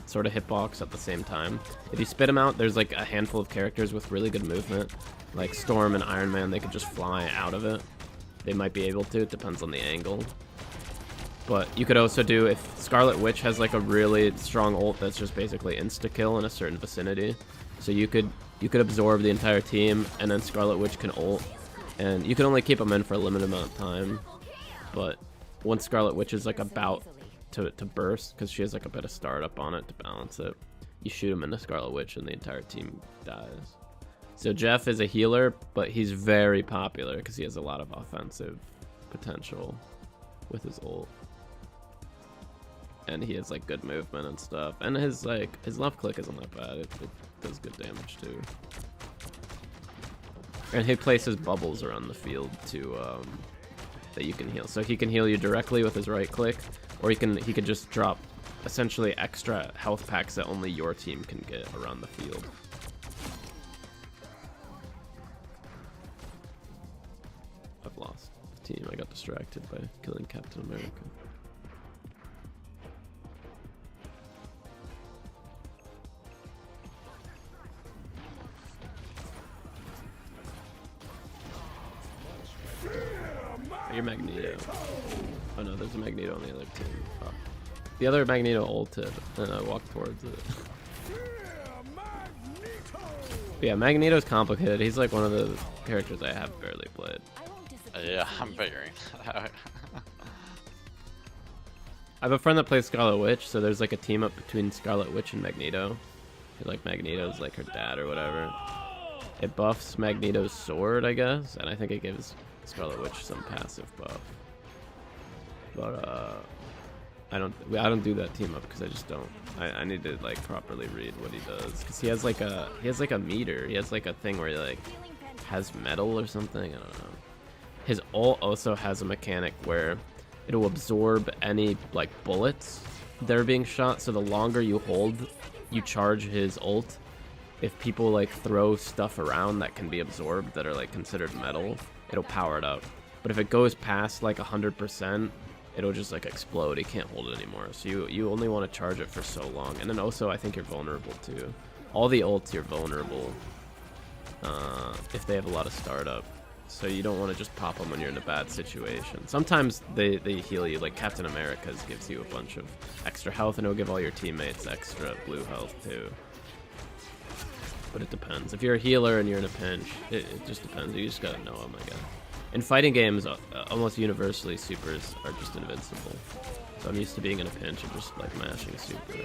sort of hitbox at the same time. If you spit them out, there's like a handful of characters with really good movement, like Storm and Iron Man. They could just fly out of it. They might be able to. It depends on the angle. But you could also do, if Scarlet Witch has like a really strong ult that's just basically insta-kill in a certain vicinity. So you could absorb the entire team, and then Scarlet Witch can ult. And you can only keep them in for a limited amount of time. But once Scarlet Witch is like about to burst, because she has like a bit of startup on it to balance it, you shoot him into Scarlet Witch and the entire team dies. So Jeff is a healer, but he's very popular because he has a lot of offensive potential with his ult. And he has like good movement and stuff. And his left click isn't that bad. It does good damage too. And he places bubbles around the field to that you can heal. So he can heal you directly with his right click, or he could just drop essentially extra health packs that only your team can get around the field. I've lost the team. I got distracted by killing Captain America. You're Magneto. Oh no, there's a Magneto on the other team. Oh. The other Magneto ulted, and I walked towards it. But yeah, Magneto's complicated. He's like one of the characters I have barely played. Yeah, I'm figuring that out. I have a friend that plays Scarlet Witch, so there's like a team up between Scarlet Witch and Magneto. Like Magneto's like her dad or whatever. It buffs Magneto's sword, I guess, and I think it gives Scarlet Witch some passive buff. But I don't do that team up because I just don't. I need to like properly read what he does, because he has like a meter. He has like a thing where he like has metal or something. I don't know. His ult also has a mechanic where it'll absorb any like bullets that are being shot. So the longer you hold, you charge his ult. If people like throw stuff around that can be absorbed that are like considered metal, it'll power it up. But if it goes past like 100%, it'll just like explode. You can't hold it anymore. So you only want to charge it for so long. And then also I think you're vulnerable too. All the ults you're vulnerable if they have a lot of startup. So you don't want to just pop them when you're in a bad situation. Sometimes they heal you, like Captain America's gives you a bunch of extra health, and it'll give all your teammates extra blue health too. but it depends. If you're a healer and you're in a pinch, it just depends. You just gotta know them, I guess. In fighting games, almost universally, supers are just invincible. So I'm used to being in a pinch and just like mashing super.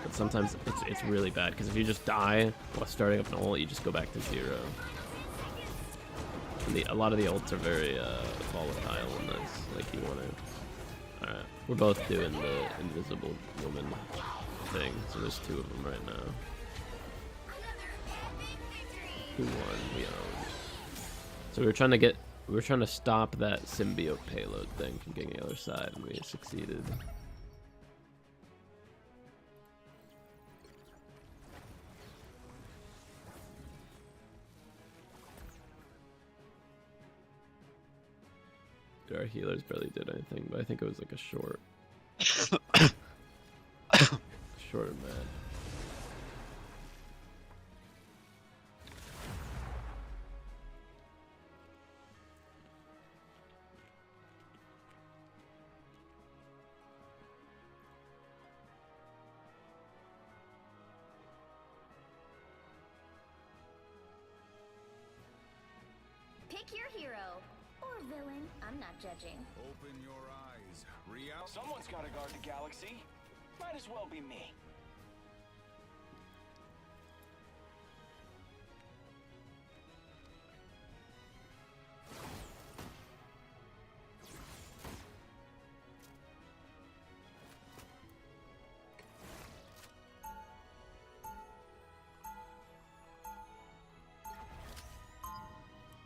But sometimes it's really bad, because if you just die while starting up an ult, you just go back to 0. And a lot of the ults are very volatile in this. Like, you want to... Alright, we're both doing the invisible woman thing, so there's 2 of them right now. Who won? We owned. So we're trying to stop that symbiote payload thing from getting the other side, and we succeeded. Our healers barely did anything, but I think it was like a short. Short and mad. Pick your hero. Or villain. I'm not judging. Open your eyes. Someone's gotta guard the galaxy. Might as well be me.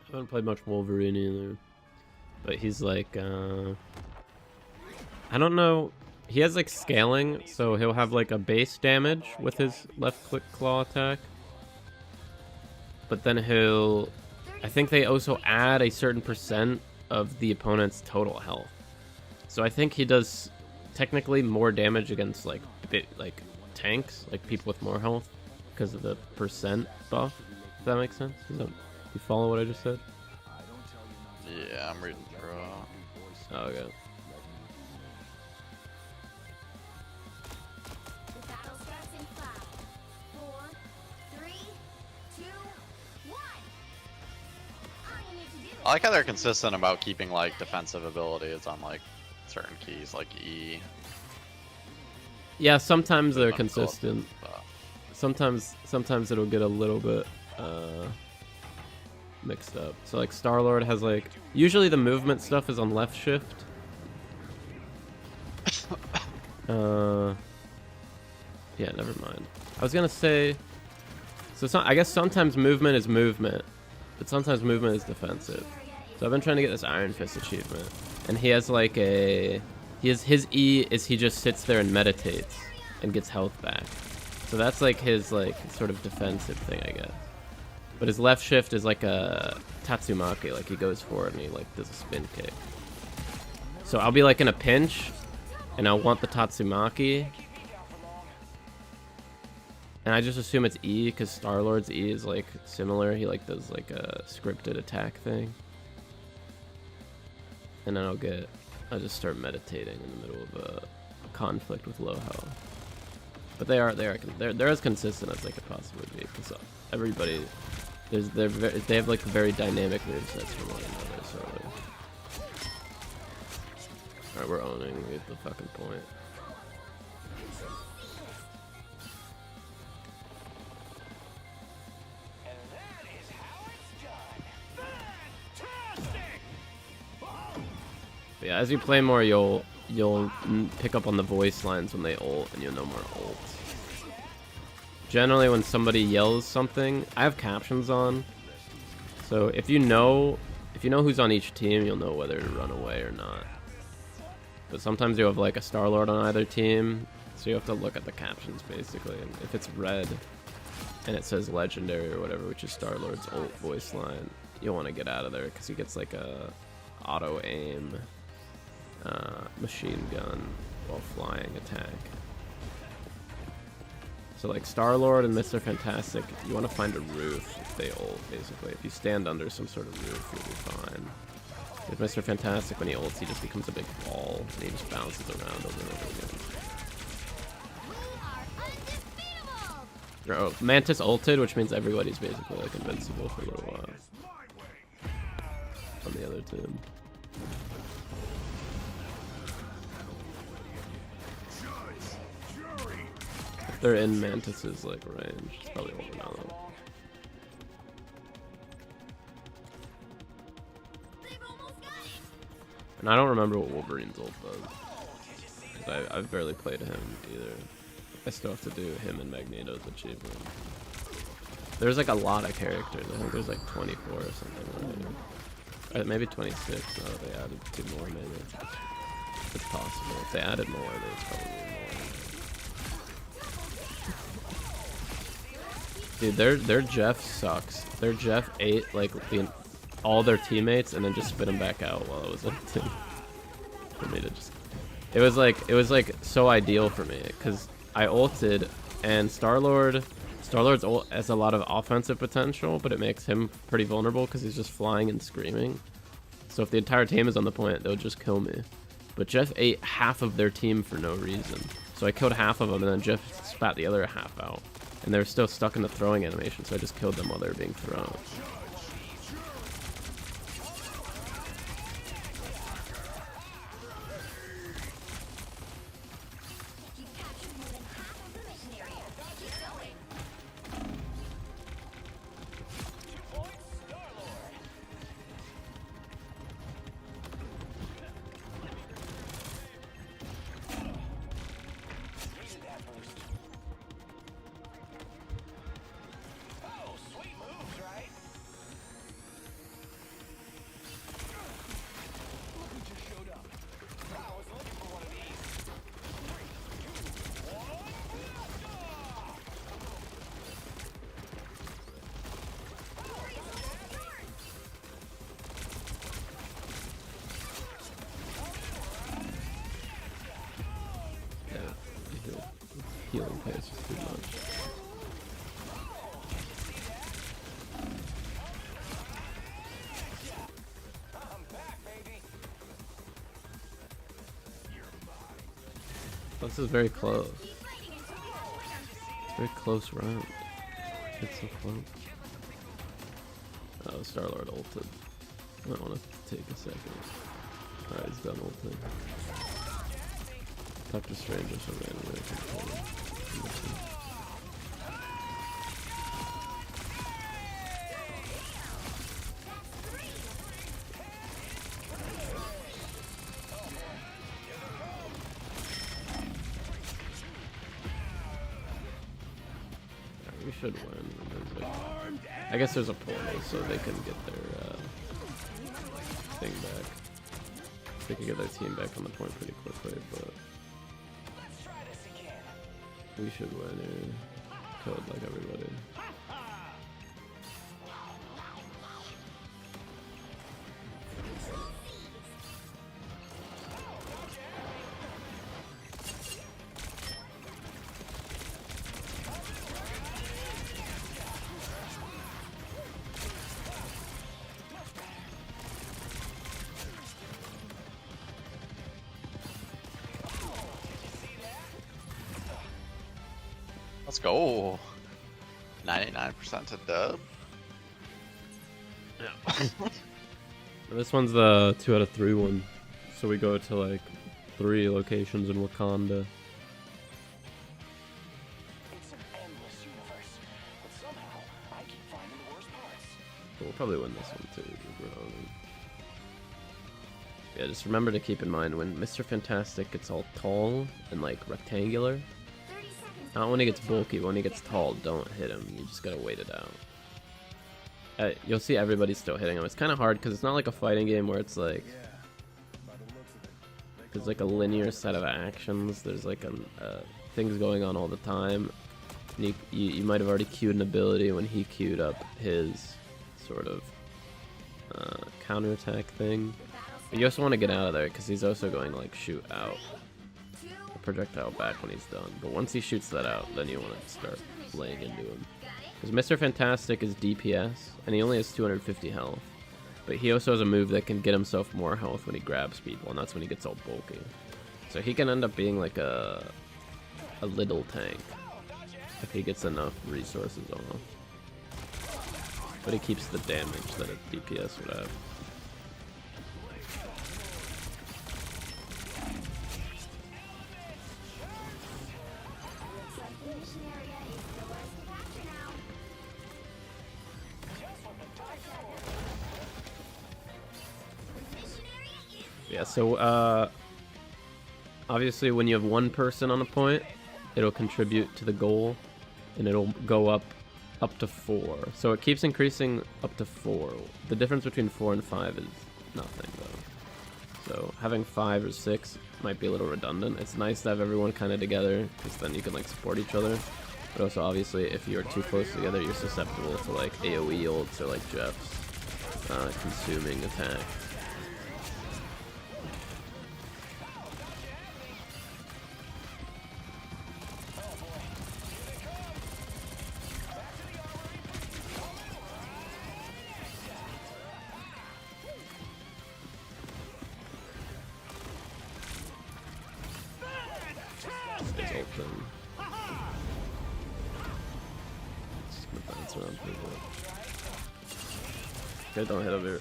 I haven't played much Wolverine either, but he's like, I don't know, he has like scaling, so he'll have like a base damage with his left click claw attack, but then I think they also add a certain percent of the opponent's total health, so I think he does technically more damage against like tanks, like people with more health, because of the percent buff, if that makes sense. You follow what I just said? Yeah, I'm reading through. Oh, okay. The battle starts in 5, 4, 3, 2, 1. All you need to do is I like how they're consistent about keeping like defensive abilities on like certain keys, like E. Yeah, sometimes they're But I'm cool. consistent. Sometimes it'll get a little bit mixed up. So like Star-Lord has like, usually the movement stuff is on left shift. Yeah, never mind. I was gonna say, so I guess sometimes movement is movement, but sometimes movement is defensive. So I've been trying to get this Iron Fist achievement, and he has like his E is he just sits there and meditates and gets health back. So that's like his like sort of defensive thing, I guess. But his left shift is like a Tatsumaki, like he goes forward and he like does a spin kick. So I'll be like in a pinch, and I'll want the Tatsumaki, and I just assume it's E because Star-Lord's E is like similar. He like does like a scripted attack thing, and then I'll just start meditating in the middle of a conflict with low health. But they're as consistent as they could possibly be, because everybody they have like very dynamic movesets from one another. So alright, we're owning at the fucking point. And that is how it's done. Fantastic! But yeah, as you play more, you'll pick up on the voice lines when they ult, and you'll know more ults. Generally, when somebody yells something, I have captions on, so if you know who's on each team, you'll know whether to run away or not. But sometimes you have like a Star-Lord on either team, so you have to look at the captions basically. And if it's red and it says legendary or whatever, which is Star-Lord's ult voice line, you'll want to get out of there because he gets like a auto aim machine gun while flying attack. So like Star-Lord and Mr. Fantastic, you want to find a roof if they ult, basically. If you stand under some sort of roof, you'll be fine. With Mr. Fantastic, when he ults, he just becomes a big ball, and he just bounces around over and over again. we are undefeatable. Oh, Mantis ulted, which means everybody's basically like invincible for a little while. On the other team. If they're in Mantis's like range, it's probably over now though. And I don't remember what Wolverine's ult does. 'Cause I've barely played him either. I still have to do him and Magneto's achievement. There's like a lot of characters. I think there's like 24 or something. Right? Maybe 26 now that they added 2 more maybe. It's possible. If they added more, there's probably more. Dude, their Jeff sucks. Their Jeff ate like all their teammates and then just spit them back out while I was ulting. For me to just, it was like so ideal for me because I ulted and Star-Lord's ult has a lot of offensive potential, but it makes him pretty vulnerable because he's just flying and screaming. So if the entire team is on the point, they'll just kill me. But Jeff ate half of their team for no reason. So I killed half of them and then Jeff spat the other half out. And they're still stuck in the throwing animation, so I just killed them while they were being thrown. Healing pace is too much. This is very close. It's very close round. It's so close. Oh, Star-Lord ulted. I might want to take a second. Alright, he's done ulting. Doctor Strange or something. We should win. I guess there's a portal so they can get their thing back. They can get their team back on the point pretty quickly, but we should win here. Code like everybody. Let's go. 99% to dub. Yeah. This one's the 2 out of 3 one. So we go to like 3 locations in Wakanda. It's an endless universe, but somehow I keep finding the worst parts. We'll probably win this one too. Yeah, just remember to keep in mind when Mr. Fantastic gets all tall and like rectangular. Not when he gets bulky, but when he gets tall, don't hit him. You just gotta wait it out. You'll see everybody's still hitting him. It's kind of hard because it's not like a fighting game where it's like there's like a linear set of actions. There's like things going on all the time. And you might have already queued an ability when he queued up his sort of counterattack thing. But you also want to get out of there because he's also going to like shoot out projectile back when he's done, but once he shoots that out, then you want to start laying into him. Because Mr. Fantastic is DPS, and he only has 250 health, but he also has a move that can get himself more health when he grabs people, and that's when he gets all bulky. So he can end up being like a little tank. if he gets enough resources off. But he keeps the damage that a DPS would have. Yeah, so obviously when you have one person on a point, it'll contribute to the goal, and it'll go up to 4. So it keeps increasing up to 4. The difference between 4 and 5 is nothing, though. So having 5 or 6 might be a little redundant. It's nice to have everyone kind of together, because then you can like support each other. But also, obviously, if you're too close together, you're susceptible to like AoE ults or like Jeff's consuming attack. Okay, don't hit over here.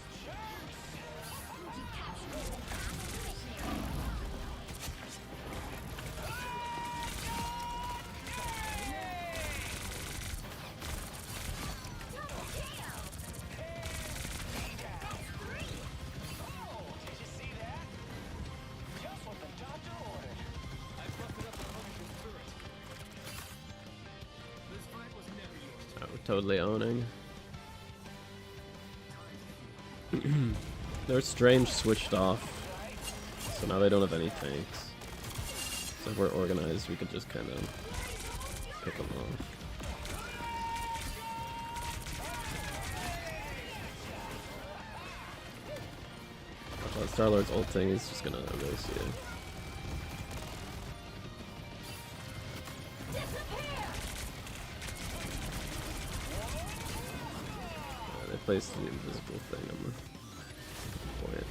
We're totally owning. Their Strange switched off, so now they don't have any tanks. So if we're organized, we could just kind of pick them off. Star-Lord's ulting is just gonna erase you. They placed the invisible thing on the point.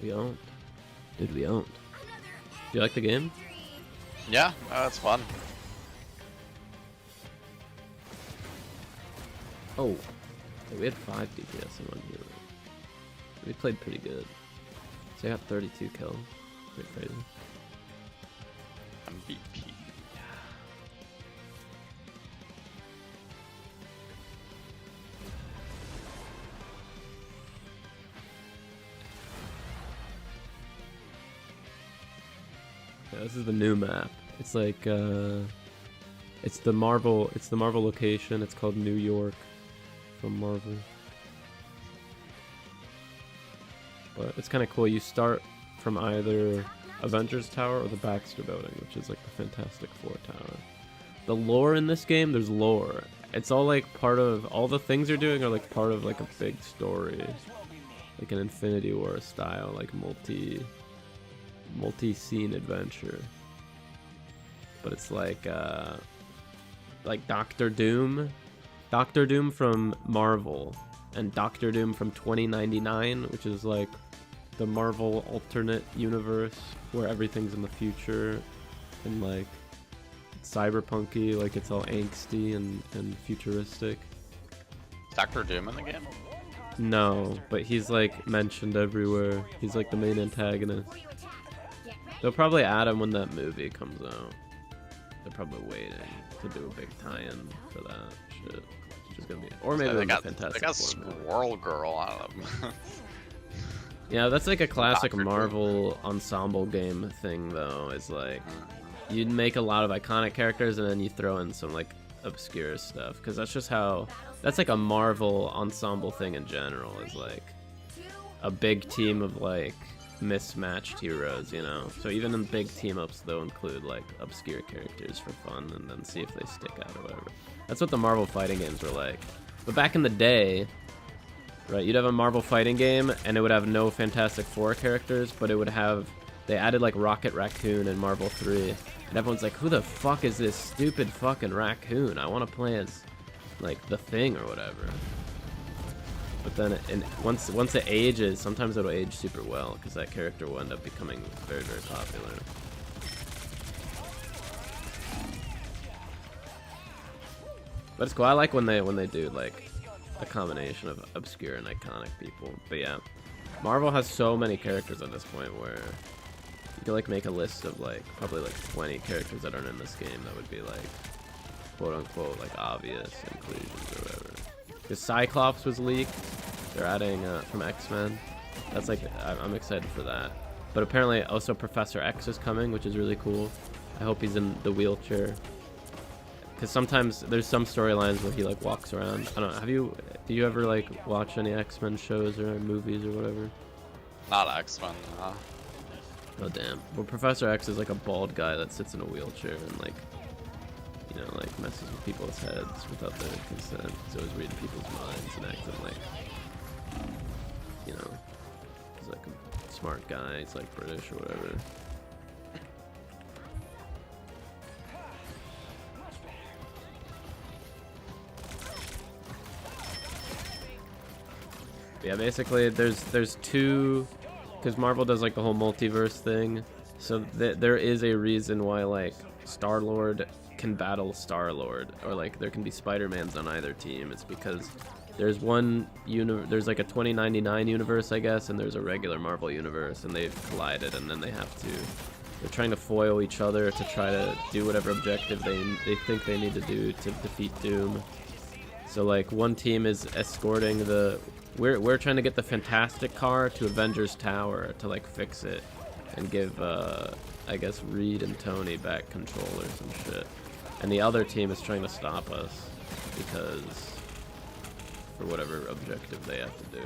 We owned. Dude, we owned. Do you like the game? Yeah, that's fun. Oh, we had 5 DPS in one hero. We played pretty good. So I got 32 kills. Pretty crazy. MVP. Yeah, this is the new map. It's like it's the Marvel location. It's called New York from Marvel. But it's kind of cool. You start from either Avengers Tower or the Baxter Building, which is like the Fantastic Four tower. The lore in this game, there's lore. It's all like part of all the things you're doing are like part of like a big story, like an Infinity War style, like multi-scene adventure. But it's like Doctor Doom from Marvel, and Doctor Doom from 2099, which is like the Marvel alternate universe where everything's in the future and like cyberpunky, like it's all angsty and futuristic. Is Doctor Doom in the game? No, but he's like mentioned everywhere. He's like the main antagonist. They'll probably add him when that movie comes out. They're probably waiting to do a big tie-in for that shit. Which is gonna be, or maybe So they got Fantastic they got Four movie. Squirrel Girl. I don't know. Yeah, that's like a classic Marvel ensemble game thing, though. Is like you'd make a lot of iconic characters and then you throw in some like obscure stuff, because that's just how. That's like a Marvel ensemble thing in general. Is like a big team of like mismatched heroes, you know. So even in big team ups, they'll include like obscure characters for fun, and then see if they stick out or whatever. That's what the Marvel fighting games were like. But back in the day. Right, you'd have a Marvel fighting game, and it would have no Fantastic Four characters, but it would have... They added, like, Rocket Raccoon in Marvel 3, and everyone's like, who the fuck is this stupid fucking raccoon? I want to play as, like, the Thing or whatever. But then, once it ages, sometimes it'll age super well, because that character will end up becoming very, very popular. But it's cool. I like when they do, like... a combination of obscure and iconic people. But yeah, Marvel has so many characters at this point where you can like make a list of like probably like 20 characters that aren't in this game that would be like quote unquote like obvious inclusions or whatever. Because Cyclops was leaked. They're adding from X-Men. That's like I'm excited for that. But apparently also Professor X is coming, which is really cool. I hope he's in the wheelchair. Because sometimes there's some storylines where he like walks around. I don't know. Do you ever like watch any X-Men shows or movies or whatever? Not X-Men. No. Oh damn. Well, Professor X is like a bald guy that sits in a wheelchair and like, you know, like messes with people's heads without their consent. He's always reading people's minds and acting like, you know, he's like a smart guy. He's like British or whatever. Yeah, basically there's two, because Marvel does like the whole multiverse thing, so there is a reason why like Star-Lord can battle Star-Lord, or like there can be Spider-Mans on either team. It's because there's there's like a 2099 universe, I guess, and there's a regular Marvel universe, and they've collided, and then they're trying to foil each other to try to do whatever objective they think they need to do to defeat Doom. So like one team is escorting we're trying to get the Fantastic car to Avengers Tower to like fix it and give I guess Reed and Tony back control or some shit. And the other team is trying to stop us because for whatever objective they have to do.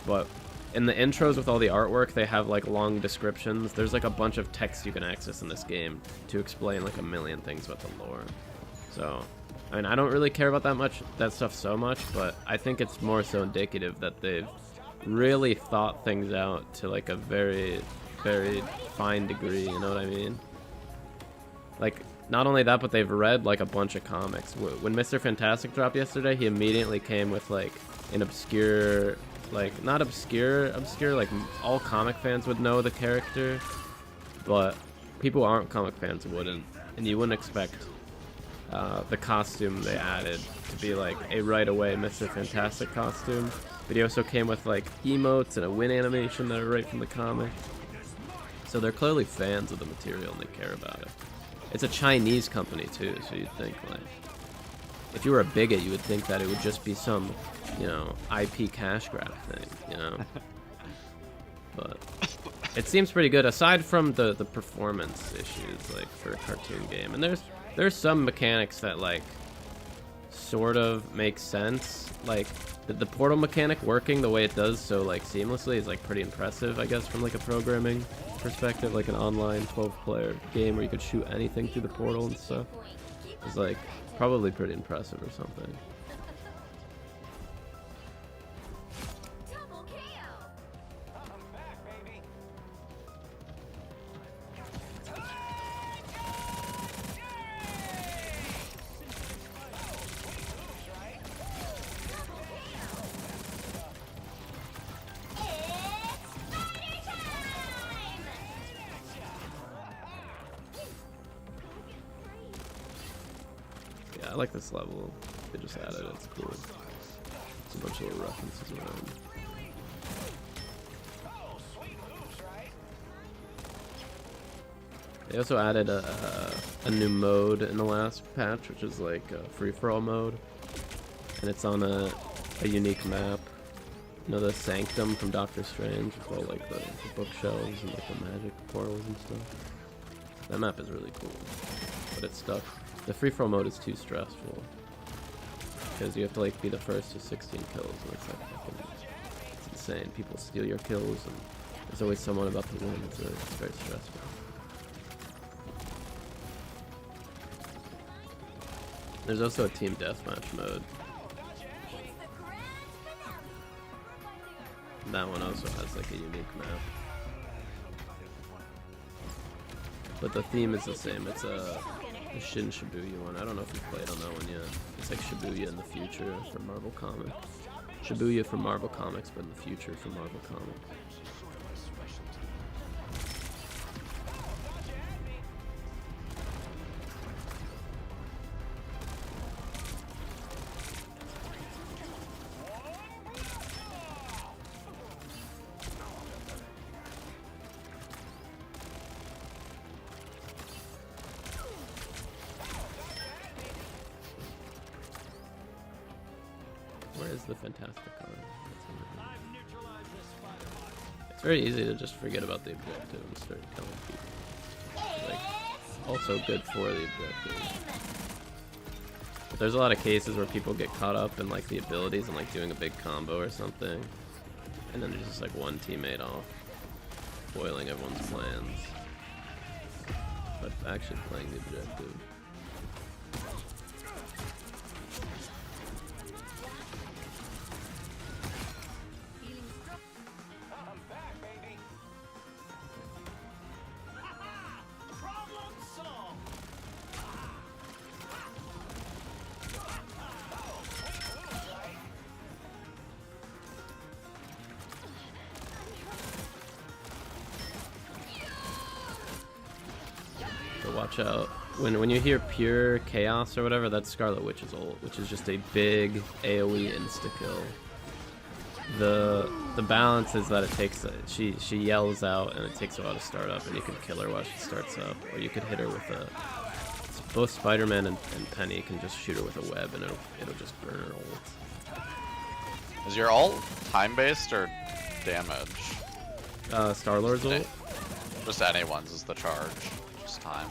But in the intros with all the artwork, they have like long descriptions. There's like a bunch of text you can access in this game to explain like a million things about the lore. So I mean, I don't really care about that stuff so much, but I think it's more so indicative that they've really thought things out to like a very, very fine degree, you know what I mean? Like, not only that, but they've read like a bunch of comics. When Mr. Fantastic dropped yesterday, he immediately came with like an obscure, like, not obscure, like all comic fans would know the character, but people who aren't comic fans wouldn't, and you wouldn't expect the costume they added to be like a right away Mr. Fantastic costume. But he also came with like emotes and a win animation that are right from the comic. So they're clearly fans of the material and they care about it. It's a Chinese company too, so you'd think like, if you were a bigot, you would think that it would just be some, you know, IP cash grab thing, you know? But it seems pretty good, aside from the performance issues, like, for a cartoon game. And there's some mechanics that, like, sort of make sense. Like, the portal mechanic working the way it does so, like, seamlessly is, like, pretty impressive, I guess, from, like, a programming perspective. Like, an online 12-player game where you could shoot anything through the portal and stuff is, like, probably pretty impressive or something. I like this level. They just added it. It's cool. There's a bunch of little references around. They also added a new mode in the last patch, which is like a free-for-all mode, and it's on a unique map. You know the Sanctum from Doctor Strange, as well, like the bookshelves and like the magic portals and stuff. That map is really cool, but it's stuck. The free-for-all mode is too stressful because you have to like be the first to 16 kills, and it's like fucking, it's insane. People steal your kills, and there's always someone about to win. It's very stressful. There's also a team deathmatch mode. That one also has like a unique map. But the theme is the same. It's a Shin Shibuya one. I don't know if you've played on that one yet. It's like Shibuya in the future for Marvel Comics. Shibuya for Marvel Comics, but in the future for Marvel Comics. Where is the Fantastic card? It's very easy to just forget about the objective and start killing people. Like, also good for the objective. But there's a lot of cases where people get caught up in like the abilities and like doing a big combo or something, and then there's just like one teammate off, spoiling everyone's plans. But actually playing the objective. Watch out. When you hear pure chaos or whatever, that's Scarlet Witch's ult, which is just a big AoE insta-kill. The balance is that it takes she yells out and it takes a while to start up, and you can kill her while she starts up, or you could hit her with a. Both Spider-Man and Penny can just shoot her with a web, and it'll just burn her ult. Is your ult time-based or damage? Star-Lord's ult? Just anyone's is the charge. Just time.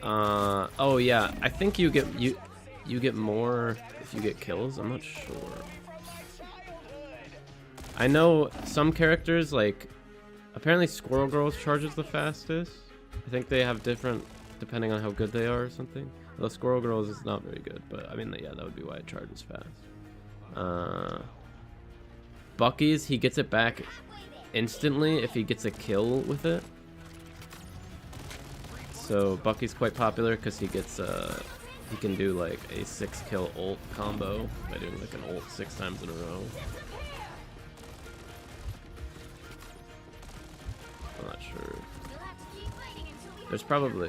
Oh yeah, I think you get more if you get kills. I'm not sure. I know some characters, like apparently Squirrel Girl's charges the fastest. I think they have different depending on how good they are or something. Though Squirrel Girl's is not very good, but I mean yeah, that would be why it charges fast. Bucky's, he gets it back instantly if he gets a kill with it. So Bucky's quite popular because he gets he can do like a 6-kill ult combo by doing like an ult 6 times in a row. I'm not sure. There's probably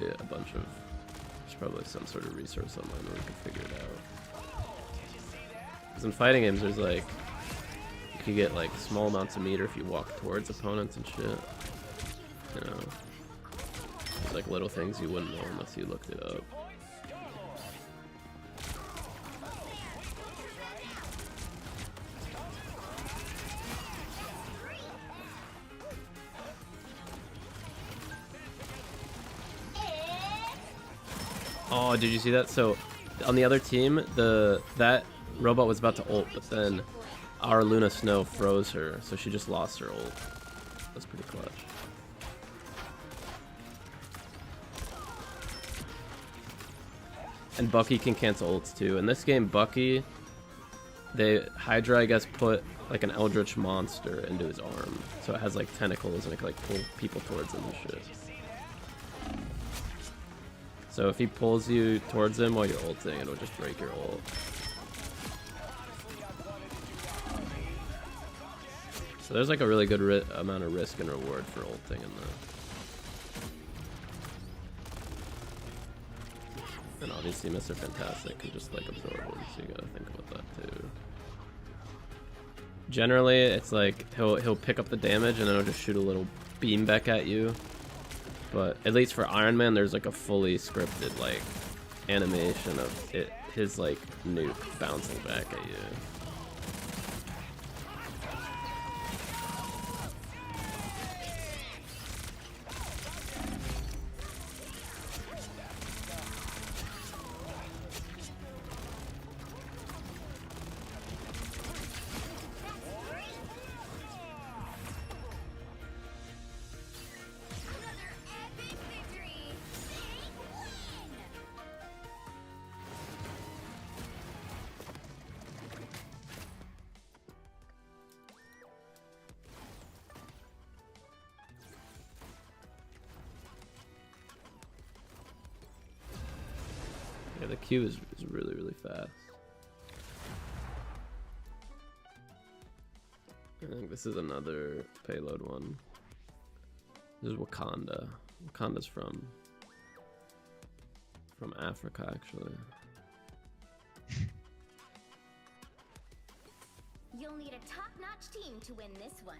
some sort of resource online where we can figure it out. Because in fighting games, there's like you can get like small amounts of meter if you walk towards opponents and shit. You know. It's like little things you wouldn't know unless you looked it up. Oh, did you see that? So on the other team, that robot was about to ult, but then our Luna Snow froze her, so she just lost her ult. That's pretty clutch. And Bucky can cancel ults too. In this game, Bucky, Hydra, I guess, put like an Eldritch monster into his arm. So it has like tentacles and it can like pull people towards him and shit. So if he pulls you towards him while you're ulting, it'll just break your ult. So there's like a really good amount of risk and reward for ulting in the. And obviously Mr. Fantastic can just like absorb him, so you gotta think about that too. Generally, it's like he'll pick up the damage and then he'll just shoot a little beam back at you. But at least for Iron Man, there's like a fully scripted like animation of his like nuke bouncing back at you. the Q is really, really fast. I think this is another payload one. This is Wakanda. Wakanda's from Africa, actually. You'll need a top-notch team to win this one.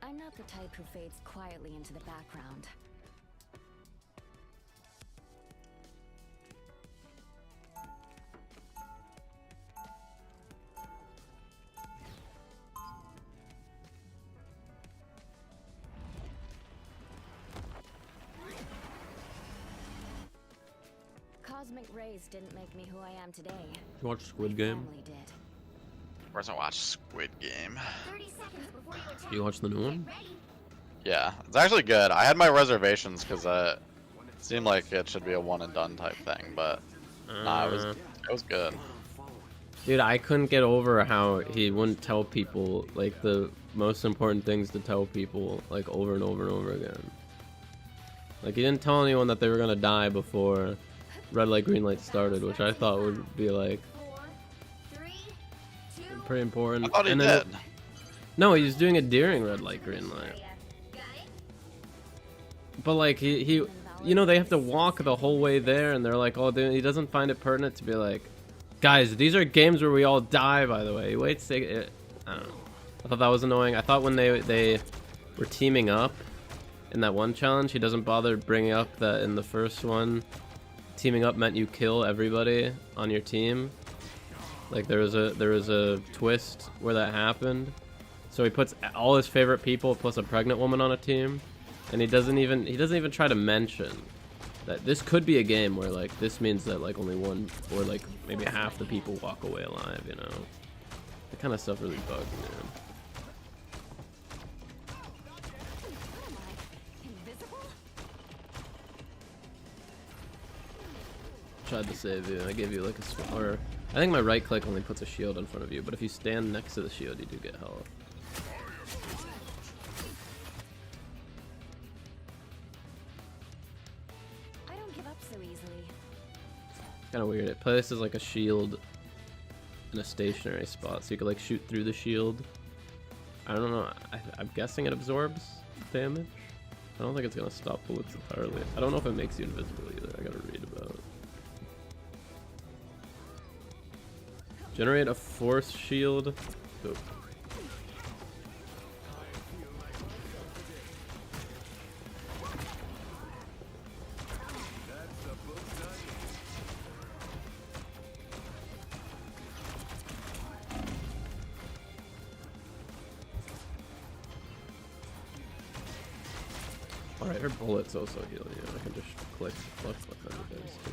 I'm not the type who fades quietly into the background. Cosmic rays didn't make me who I am today. You watch Squid Game? Family did. Where's I watch Squid Game? 30 seconds before you attack. You watch the new one? Get ready. Yeah, it's actually good. I had my reservations because it seemed like it should be a one and done type thing, but nah, it was good. Dude, I couldn't get over how he wouldn't tell people like the most important things to tell people like over and over and over again. Like he didn't tell anyone that they were gonna die before red light green light started, which I thought would be like 4, 3, 2, pretty important. I thought he And did. then no, he was doing it during red light green light. got it? But like he you know, they have to walk the whole way there, and they're like, oh, he doesn't find it pertinent to be like, guys, these are games where we all die. By the way, he waits. I don't know. I thought that was annoying. I thought when they were teaming up in that one challenge, he doesn't bother bringing up that in the first one, teaming up meant you kill everybody on your team. Like there was a twist where that happened. So he puts all his favorite people plus a pregnant woman on a team. And he doesn't even try to mention that this could be a game where like this means that like only one or like maybe half the people walk away alive, you know. That kind of stuff really bugs me. Tried to save you. I gave you like a or I think my right click only puts a shield in front of you, but if you stand next to the shield, you do get health. Kind of weird. It places like a shield in a stationary spot, so you could like shoot through the shield. I don't know. I'm guessing it absorbs damage. I don't think it's gonna stop bullets entirely. I don't know if it makes you invisible either. I gotta read about it. Generate a force shield. Oop. Alright, her bullets also heal you. I can just click left click on you guys too.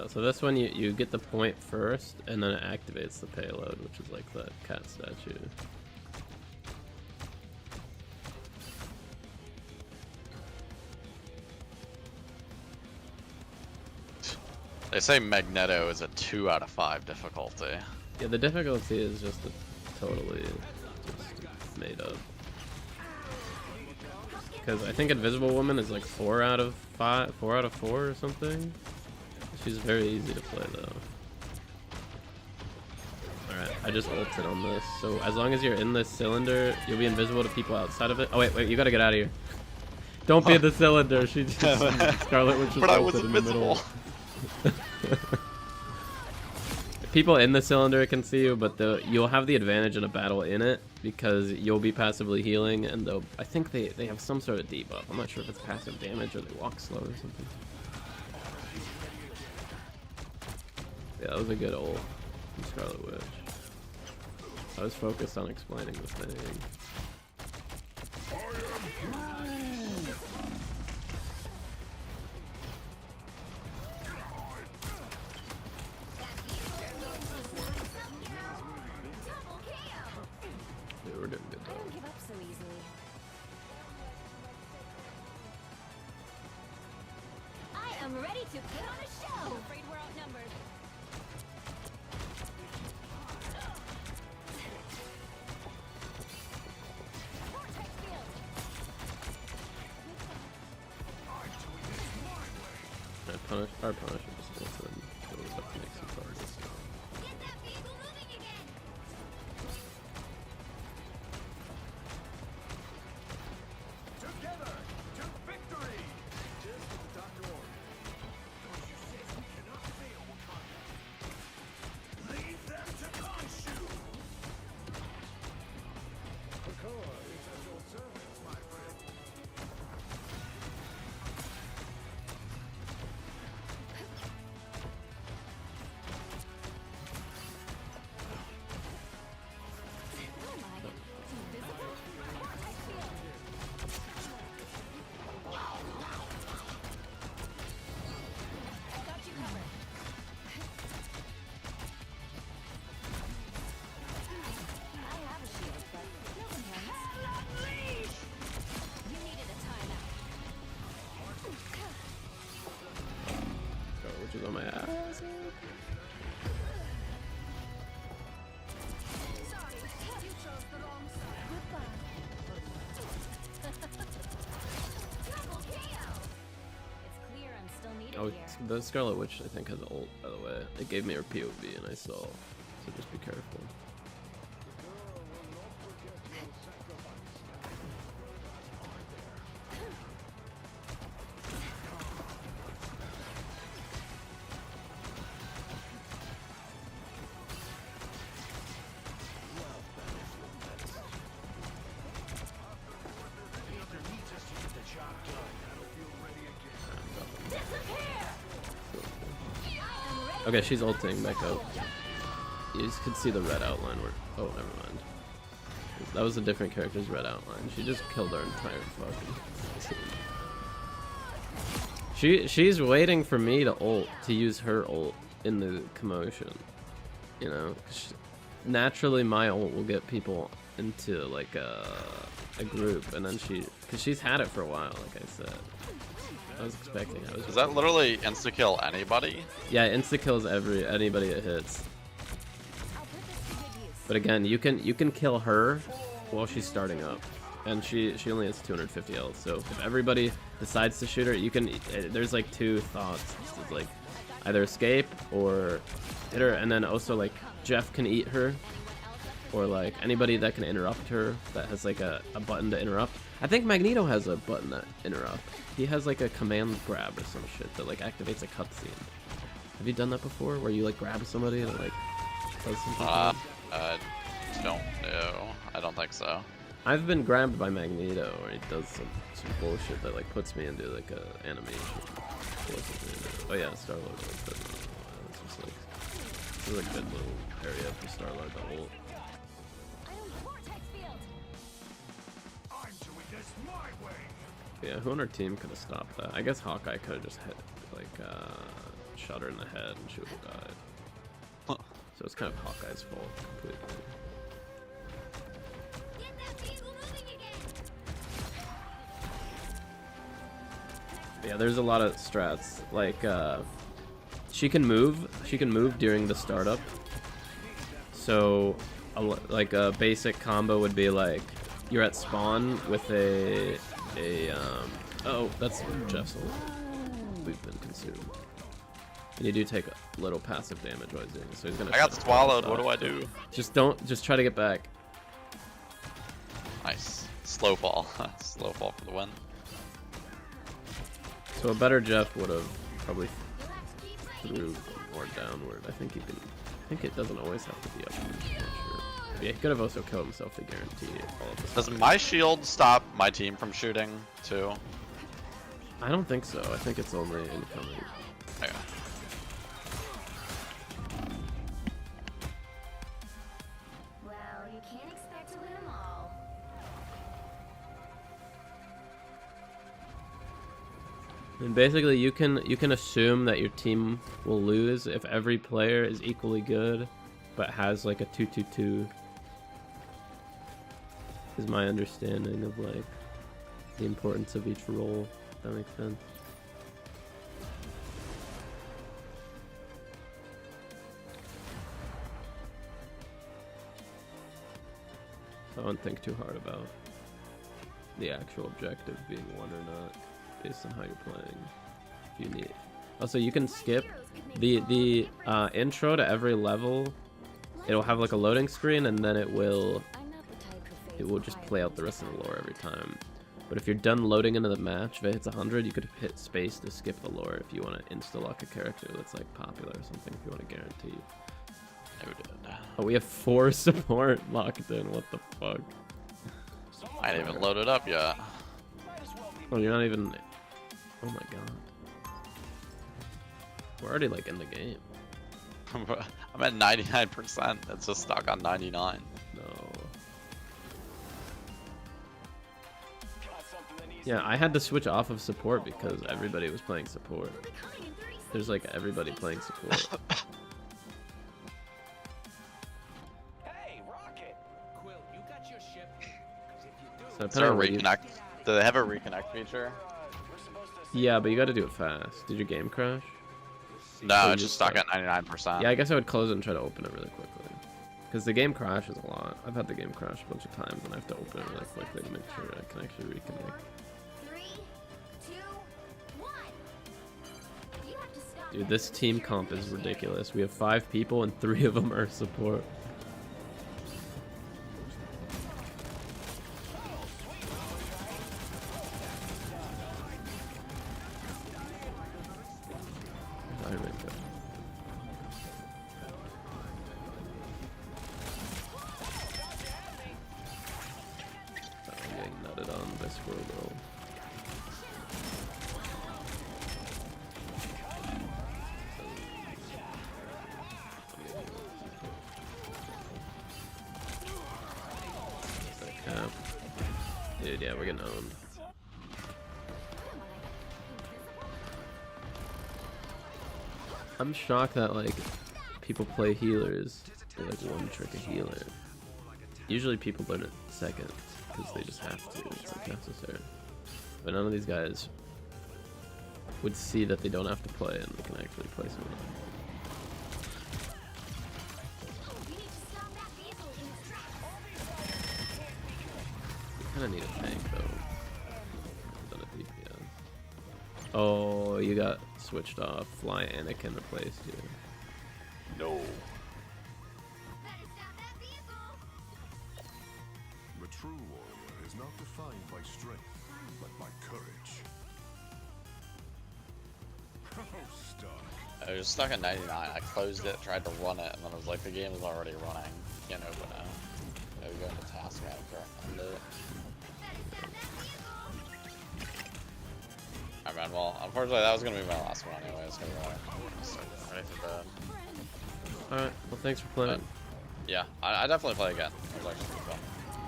So this one you get the point first, and then it activates the payload, which is like the cat statue. They say Magneto is a 2 out of 5 difficulty. Yeah, the difficulty is just totally just made up. Because I think Invisible Woman is like 4 out of 5, 4 out of 4 or something. She's very easy to play though. Alright, I just ulted on this. So as long as you're in this cylinder, you'll be invisible to people outside of it. Oh wait, you gotta get out of here. Don't be in the cylinder. She just Scarlet Witch just ulted in the middle. People in the cylinder can see you, but you'll have the advantage in a battle in it because you'll be passively healing, and I think they have some sort of debuff. I'm not sure if it's passive damage or they walk slow or something. Yeah, that was a good ult from Scarlet Witch. I was focused on explaining the thing. I'm ready to put on a show. I'm afraid we're outnumbered. Vortex field. Our Punisher just wants to goes up to make some targets. Get that vehicle moving again. Together to victory! Just what the doctor ordered. Khonshu says we cannot fail Wakanda. Leave them to Khonshu! Krakoa is at your service, my friend. Oh my. It's invisible. Vortex field. Got you covered. I have a shield, but no complaints. You needed a timeout. Go, which is on my ass. Sorry, you chose the wrong side. Goodbye. Double KO. It's clear I'm still needed Oh, here. the Scarlet Witch I think has ult, by the way. It gave me her POV and I saw, so just be careful. Okay, she's ulting back up. You just could see the red outline where. Oh, never mind. That was a different character's red outline. She just killed our entire fucking team. She's waiting for me to ult, to use her ult in the commotion. You know? Naturally, my ult will get people into like a group, and then because she's had it for a while, like I said. I was expecting. Does that literally insta kill anybody? Yeah, insta kills anybody it hits. But again, you can kill her while she's starting up, and she only has 250 health. So if everybody decides to shoot her, you can. There's like two thoughts. It's like either escape or hit her, and then also like Jeff can eat her, or like anybody that can interrupt her that has like a button to interrupt. I think Magneto has a button that interrupt. He has like a command grab or some shit that like activates a cutscene. Have you done that before, where you like grab somebody and it, like does something? I don't know. I don't think so. I've been grabbed by Magneto, or he does some bullshit that like puts me into like a animation. Oh yeah, Star-Lord. It's just like it's a good little area for Star-Lord to ult. Yeah, who on our team could have stopped that? I guess Hawkeye could have just hit, like, shot her in the head and she would have died. Huh. So it's kind of Hawkeye's fault completely. Get that vehicle moving again. But yeah, there's a lot of strats. Like, she can move during the startup. So, like a basic combo would be like, you're at spawn with oh, that's Jeff's ult. We've been consumed. And you do take a little passive damage while he's doing it, so he's gonna. I got swallowed. What do I do? Just try to get back. Nice. Slow fall. Slow fall for the win. So a better Jeff would have probably threw more downward. I think it doesn't always have to be upward. I'm not sure. Yeah, he could have also killed himself to guarantee all of this. Does my shield stop my team from shooting too? I don't think so. I think it's only incoming. Okay. Well, you can't expect to win them all. And basically, you can assume that your team will lose if every player is equally good, but has like a 2-2-2. Is my understanding of like the importance of each role. If that makes sense. I wouldn't think too hard about the actual objective being won or not, based on how you're playing. If you need. Also, you can skip the intro to every level. It'll have like a loading screen, and then it will just play out the rest of the lore every time. But if you're done loading into the match, if it hits 100, you could hit space to skip the lore if you want to insta-lock a character that's like popular or something, if you want to guarantee. Oh, we have 4 support locked in, what the fuck? I ain't even loaded up yet. Oh, you're not even... Oh my god. We're already like in the game. I'm at 99%. It's just stuck on 99. No. Yeah, I had to switch off of support because everybody was playing support. There's like everybody playing support. Hey, Rocket! Quill, you got your ship? 'Cause if you do, So Is there a apparently reconnect? Do they have a reconnect feature? yeah, but you got to do it fast. Did your game crash? No, you it's just stuck at 99%. Yeah, I guess I would close it and try to open it really quickly. Because the game crashes a lot. I've had the game crash a bunch of times and I have to open it really quickly to make sure I can actually reconnect. 3, 2, 1. You have to stop. Dude, this team comp is ridiculous. We have 5 people and 3 of them are support. I'm getting nutted on by Squirrel Girl. Dude, yeah, we're getting owned. I'm shocked that like people play healers. They like one trick a healer. Usually people learn it second because they just have to. It's like necessary. But none of these guys would see that they don't have to play and they can actually play someone. You need to stop that vehicle in its tracks. You kind of need a tank though. Than a DPS. Oh, you got switched off. Fly Anakin replaced you. No. Better stop that vehicle. the true warrior is not defined by strength, but by courage. Oh, stuck. I was stuck at 99. I closed it, tried to run it, and then I was like, the game is already running. Can't open it. Maybe go into task manager and do it. Alright, man. Well, unfortunately, that was gonna be my last one anyway. It's gonna be ready for bed. Alright, well thanks for playing. But, yeah, I definitely play again. It was actually pretty fun.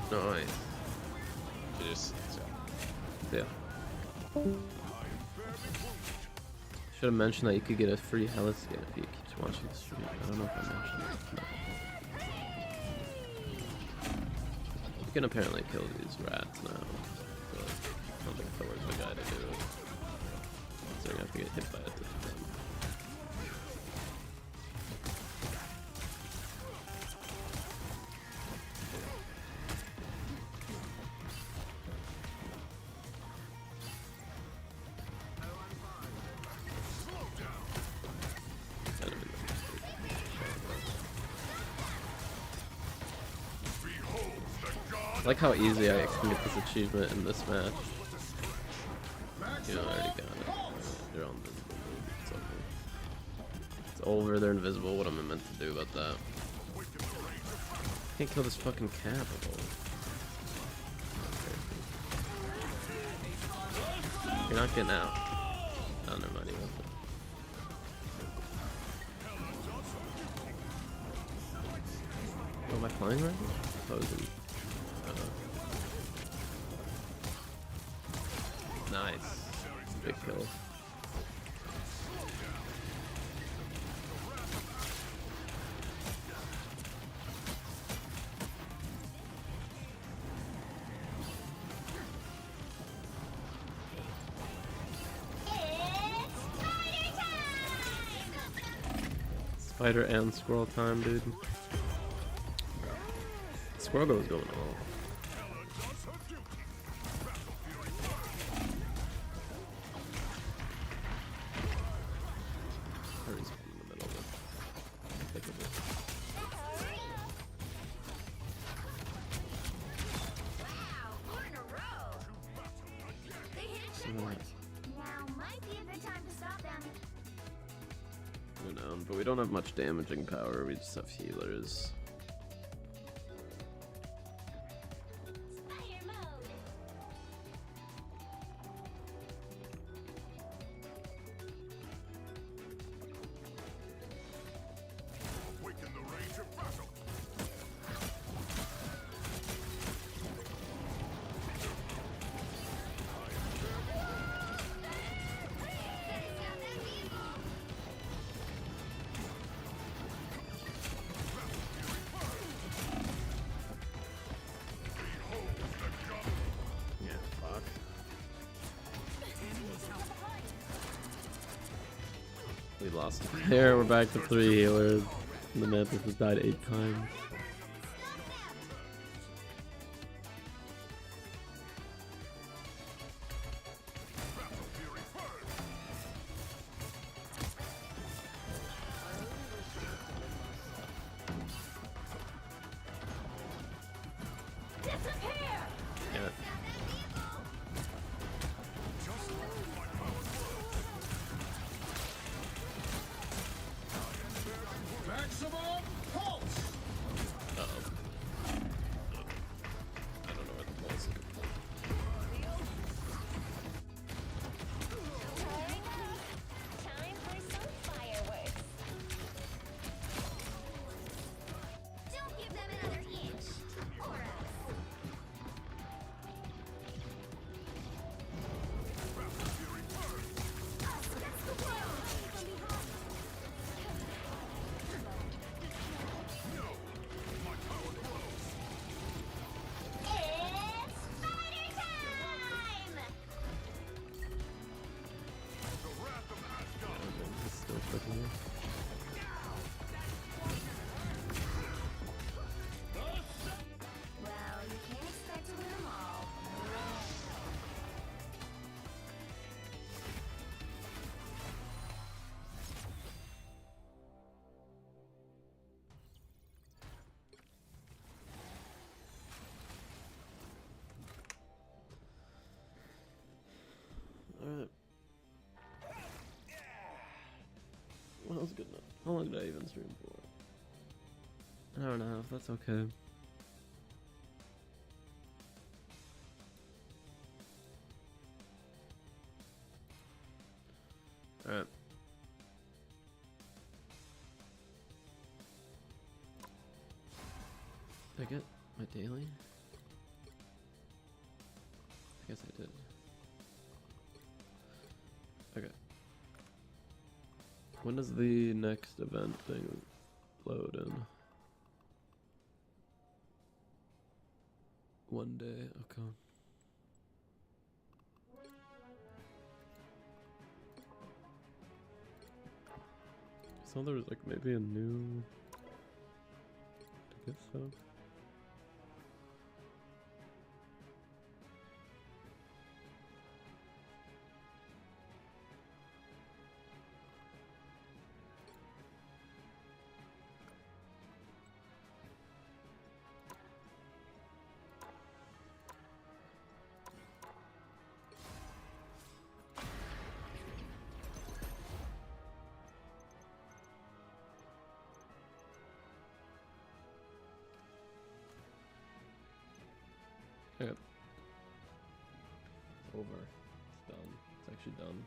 Nice. Just, Yeah. Should have mentioned that you could get a free hela skin if you keep watching the stream. I don't know if I mentioned that. You can apparently kill these rats now. So I don't think Thor's the guy to do it. So you have to get hit by it to hit them. I like how easy I can get this achievement in this match. You know, I already got it. They're all invisible. It's over. It's over, they're invisible. What am I meant to do about that? Can't kill this fucking cat. You're not getting out. Oh, never mind. Oh, am I flying right now? Opposing. Nice. Big kill. Spider and squirrel time, dude. Squirrel goes going off. unknown, but we don't have much damaging power, we just have healers. Fire mode. Awaken the rage of battle. Yeah, fuck. We lost a player, we're back to 3 healers. And the Mantis has died 8 times. Disappear. Damn it. Maximum pulse. Uh-oh. I don't know where the pulse is. Time for some fireworks. Don't give them another inch, or else. That's the world from behind. It's spider time! It's still fucking here. Well, you can't expect to win them all. Alright. Well, that was good enough. How long did I even stream for? An hour and a half, that's okay. Alright. Did I get my daily? I guess I did. Okay. When does the next event thing load in? One day, okay. So there was like maybe a new ticket stuff. Okay. It's over. It's done. It's actually done.